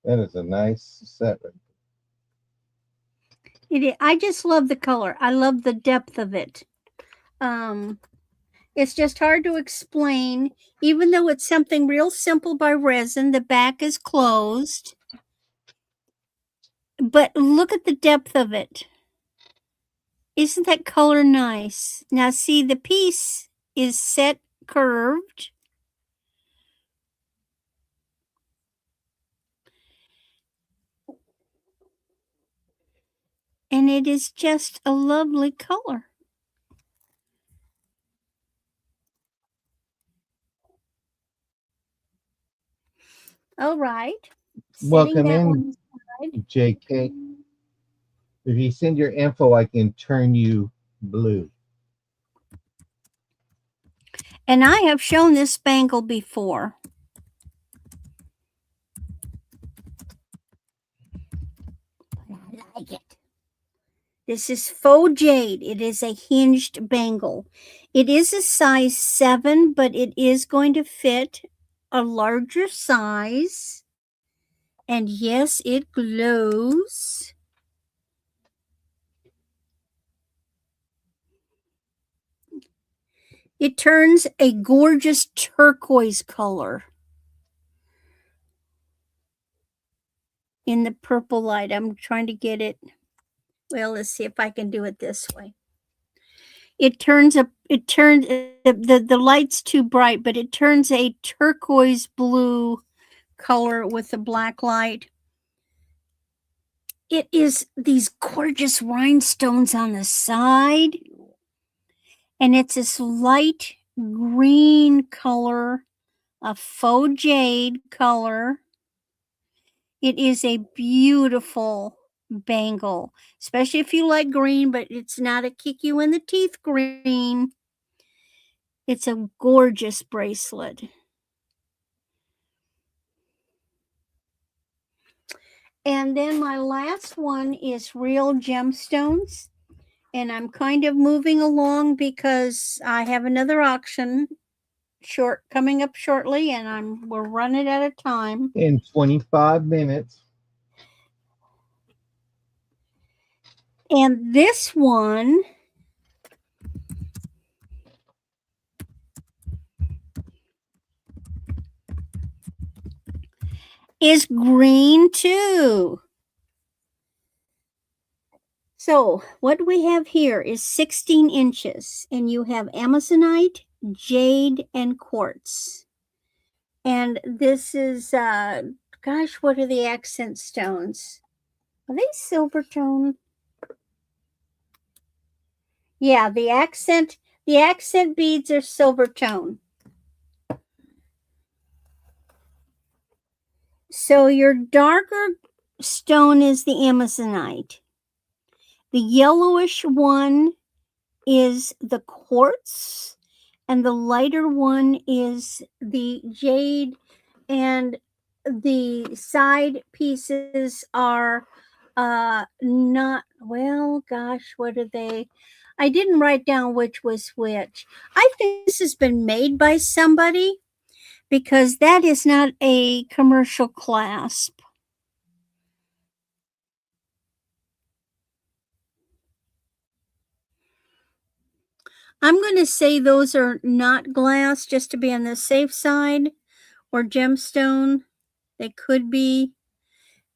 That is a nice set. I just love the color. I love the depth of it. It's just hard to explain, even though it's something real simple by resin. The back is closed, but look at the depth of it. Isn't that color nice? Now see, the piece is set curved. And it is just a lovely color. All right. Welcome in, JK. If you send your info, I can turn you blue. And I have shown this spangle before. I like it. This is faux jade. It is a hinged bangle. It is a size 7, but it is going to fit a larger size. And yes, it glows. It turns a gorgeous turquoise color in the purple light. I'm trying to get it. Well, let's see if I can do it this way. The light's too bright, but it turns a turquoise blue color with the black light. It is these gorgeous rhinestones on the side, and it's this light green color, a faux jade color. It is a beautiful bangle, especially if you like green, but it's not a kick you in the teeth green. It's a gorgeous bracelet. And then my last one is real gemstones. And I'm kind of moving along because I have another auction coming up shortly, and we're running out of time. In 25 minutes. And this one is green too. So what we have here is 16 inches, and you have Amazonite, jade, and quartz. And this is, gosh, what are the accent stones? Are they silver tone? Yeah, the accent beads are silver tone. So your darker stone is the Amazonite. The yellowish one is the quartz, and the lighter one is the jade, and the side pieces are not, well, gosh, what are they? I didn't write down which was which. I think this has been made by somebody, because that is not a commercial clasp. I'm going to say those are not glass, just to be on the safe side, or gemstone. They could be,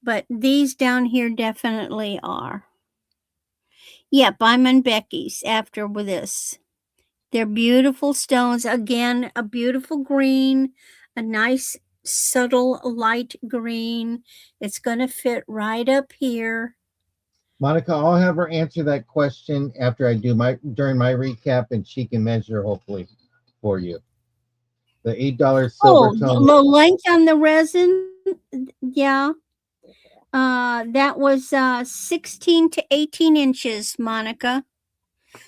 but these down here definitely are. Yep, I'm on Becky's after with this. They're beautiful stones. Again, a beautiful green, a nice subtle light green. It's going to fit right up here. Monica, I'll have her answer that question after I do my during my recap, and she can measure hopefully for you. The $8 silver Oh, the tone. length on the resin, yeah. That was 16 to 18 inches, Monica.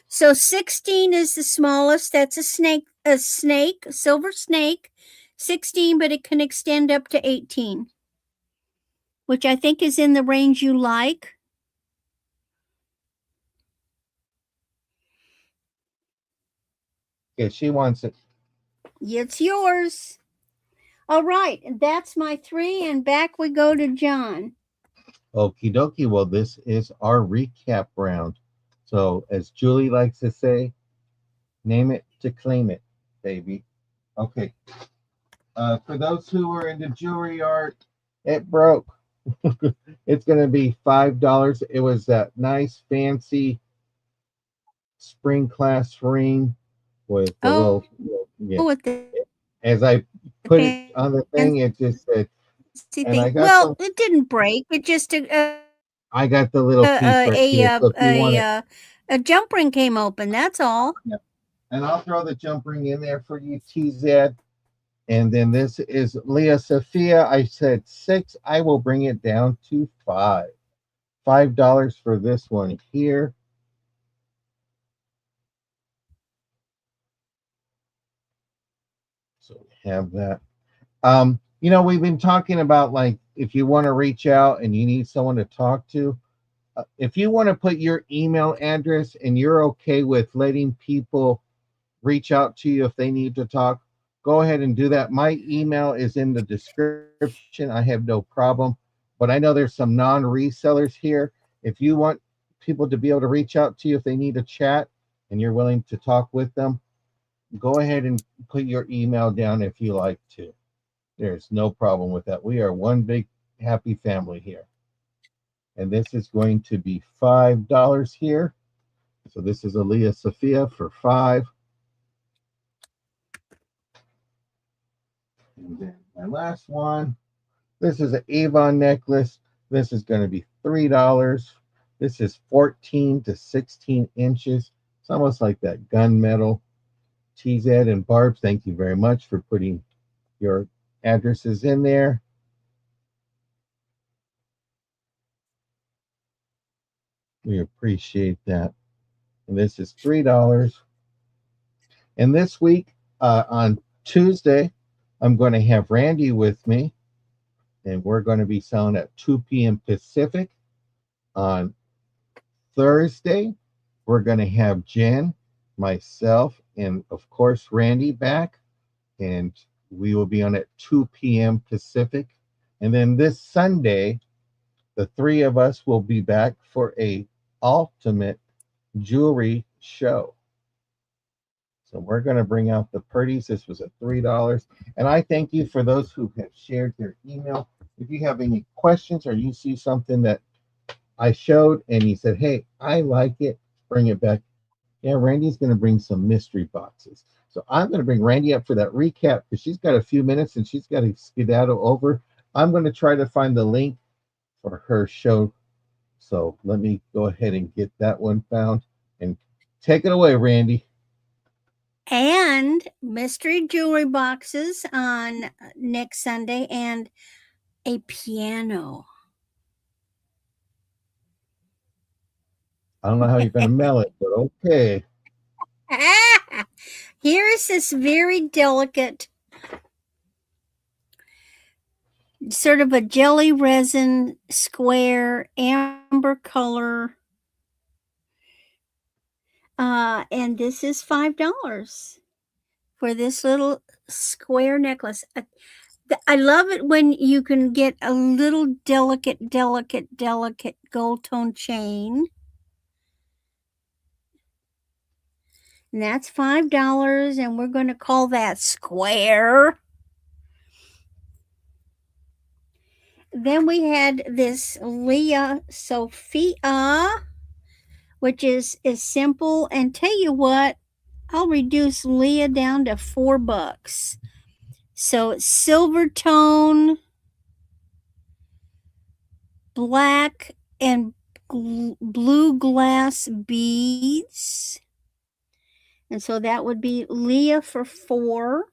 So 16 is the smallest. That's a silver snake. 16, but it can extend up to 18, which I think is in the range you like. Yeah, she wants it. It's yours. All right, that's my three, and back we go to John. Okie dokie. Well, this is our recap round. So, as Julie likes to say, name it to claim it, baby. Okay. For those who are into jewelry art, it broke. It's going to be $5. It was that nice, fancy spring class ring with the Oh, little, yeah. with the As I put it fancy on the thing, it just said, thing. and Well, it didn't break. It just I got the little piece right here. So if you want it, a jump ring came open. That's all. yeah. And I'll throw the jump ring in there for you, TZ. And then this is Leah Sophia. I said 6. I will bring it down to 5. $5 for this one here. So we have that. We've been talking about like if you want to reach out and you need someone to talk to, if you want to put your email address and you're okay with letting people reach out to you if they need to talk, go ahead and do that. My email is in the description. I have no problem. But I know there's some non resellers here. If you want people to be able to reach out to you if they need a chat and you're willing to talk with them, go ahead and put your email down if you like to. There's no problem with that. We are one big happy family here. And this is going to be $5 here. So this is Aaliyah Sophia for 5. And then my last one, this is an Avon necklace. This is going to be $3. This is 14 to 16 inches. It's almost like that gunmetal. TZ and Barb's, thank you very much for putting your addresses in there. We appreciate that. And this is $3. And this week, on Tuesday, I'm going to have Randy with me, and we're going to be selling at 2 p.m. Pacific. On Thursday, we're going to have Jen, myself, and of course, Randy back, and we will be on at 2 p.m. Pacific. And then this Sunday, the three of us will be back for a ultimate jewelry show. So we're going to bring out the Purdy's. This was at $3. And I thank you for those who have shared their email. If you have any questions or you see something that I showed and you said, hey, I like it, bring it back. Yeah, Randy's going to bring some mystery boxes. So I'm going to bring Randy up for that recap because she's got a few minutes and she's got to skedaddle over. I'm going to try to find the link for her show. So let me go ahead and get that one found and take it away, Randy. And mystery jewelry boxes on next Sunday and a piano. I don't know how you're going to mail it, but okay. Here is this very delicate, sort of a jelly resin square, amber color. And this is $5 for this little square necklace. I love it when you can get a little delicate gold tone chain. And that's $5, and we're going to call that square. Then we had this Leah Sophia, which is simple. And tell you what, I'll reduce Leah down to $4. So it's silver tone, black and blue glass beads. And so that would be Leah for 4.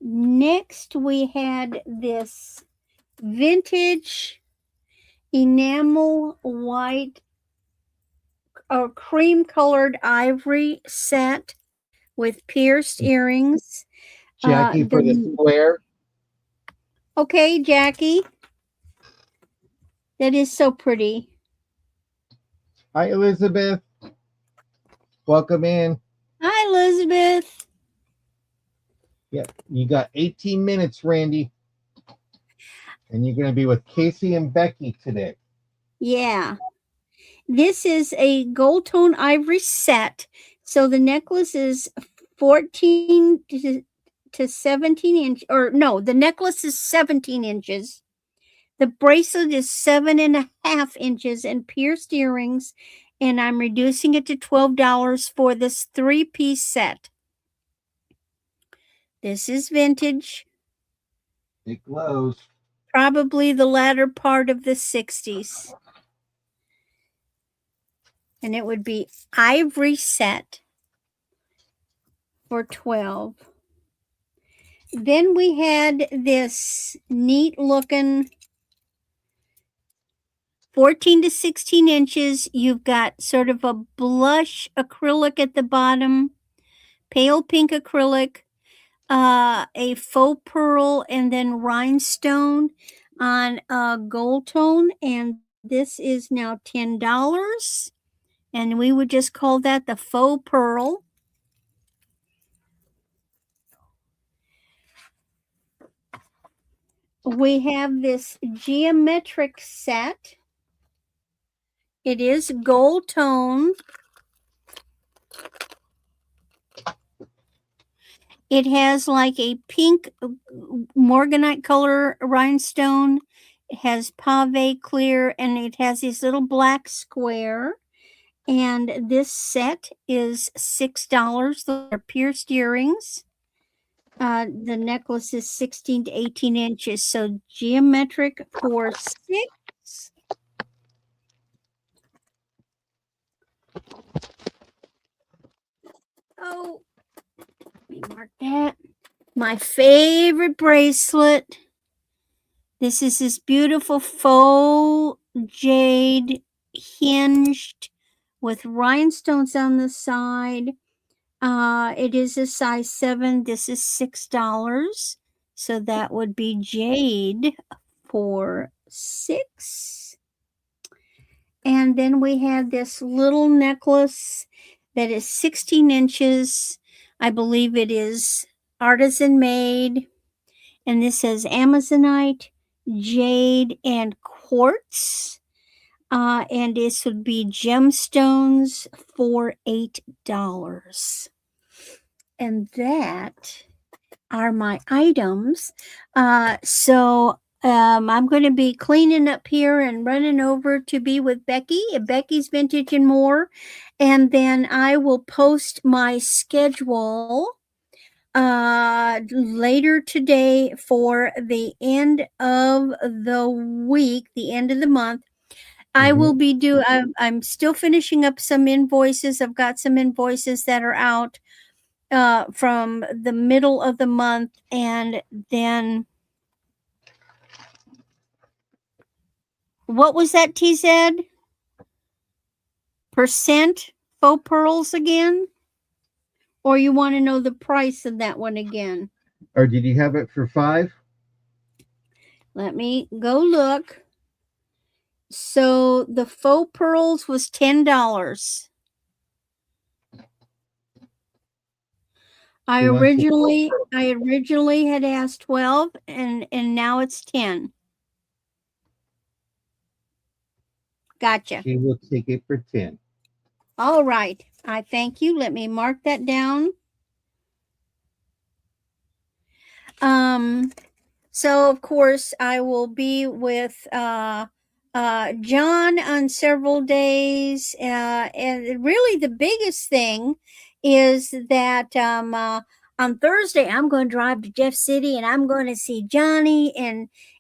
Next, we had this vintage enamel white or cream colored ivory set with pierced earrings. Jackie for the square. Okay, Jackie. That is so pretty. Hi, Elizabeth. Welcome in. Hi, Elizabeth. Yeah, you got 18 minutes, Randy. And you're going to be with Casey and Becky today. Yeah. This is a gold tone ivory set. So the necklace is 14 to 17 inch, or no, the necklace is 17 inches. The bracelet is 7.5 inches and pierced earrings, and I'm reducing it to $12 for this 3-piece set. This is vintage. It glows. Probably the latter part of the 60s. And it would be ivory set for 12. Then we had this neat looking 14 to 16 inches. You've got sort of a blush acrylic at the bottom, pale pink acrylic, a faux pearl, and then rhinestone on a gold tone. And this is now $10. And we would just call that the faux pearl. We have this geometric set. It is gold tone. It has like a pink morganite color rhinestone. It has pave clear, and it has this little black square. And this set is $6. Those are pierced earrings. The necklace is 16 to 18 inches. So geometric for $6. Oh, let me mark that. My favorite bracelet. This is this beautiful faux jade hinged with rhinestones on the side. It is a size 7. This is $6. So that would be jade for $6. And then we have this little necklace that is 16 inches. I believe it is artisan made. And this says Amazonite, jade, and quartz. And this would be gemstones for $8. And that are my items. So I'm going to be cleaning up here and running over to be with Becky at Becky's Vintage and More. And then I will post my schedule later today for the end of the week, the end of the month. I will be I'm still finishing up some invoices. I've got some invoices that are out from the middle of the month, and then what was that, TZ? Percent faux pearls again? Or you want to know the price of that one again? Or did you have it for 5? Let me go look. So the faux pearls was $10. I originally had asked 12, and now it's 10. Gotcha. She will take it for 10. All right. I thank you. Let me mark that down. So of course I will be with John on several days, and really the biggest thing is that on Thursday I'm going to drive to Jeff City, and I'm going to see Johnny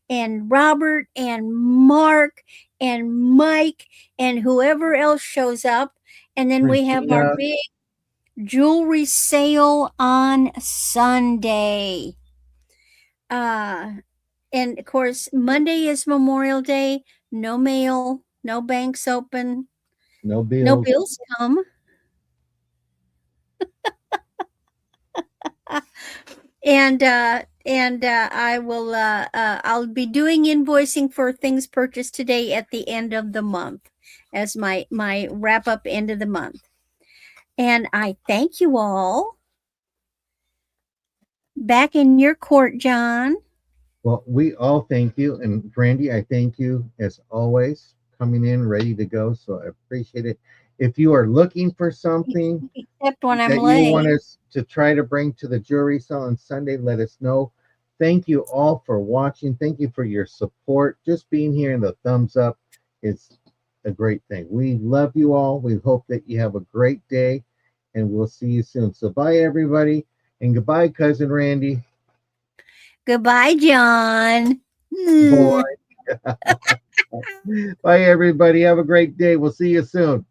and Robert and Mark and Mike and whoever else shows up. And then we have our Regina, big jewelry sale on Sunday. And of course, Monday is Memorial Day. No mail, no banks open, no no bills. bills come. And I will I'll be doing invoicing for things purchased today at the end of the month as my wrap up end of the month. And I thank you all. Back in your court, John. Well, we all thank you. And Brandy, I thank you as always, coming in ready to go. So I appreciate it. If you are looking for something Except when I'm that you want late. us to try to bring to the jewelry sale on Sunday, let us know. Thank you all for watching. Thank you for your support. Just being here and the thumbs up is a great thing. We love you all. We hope that you have a great day, and we'll see you soon. So bye, everybody, and goodbye, Cousin Randy. Goodbye, John. Boy. Bye, everybody. Have a great day. We'll see you soon.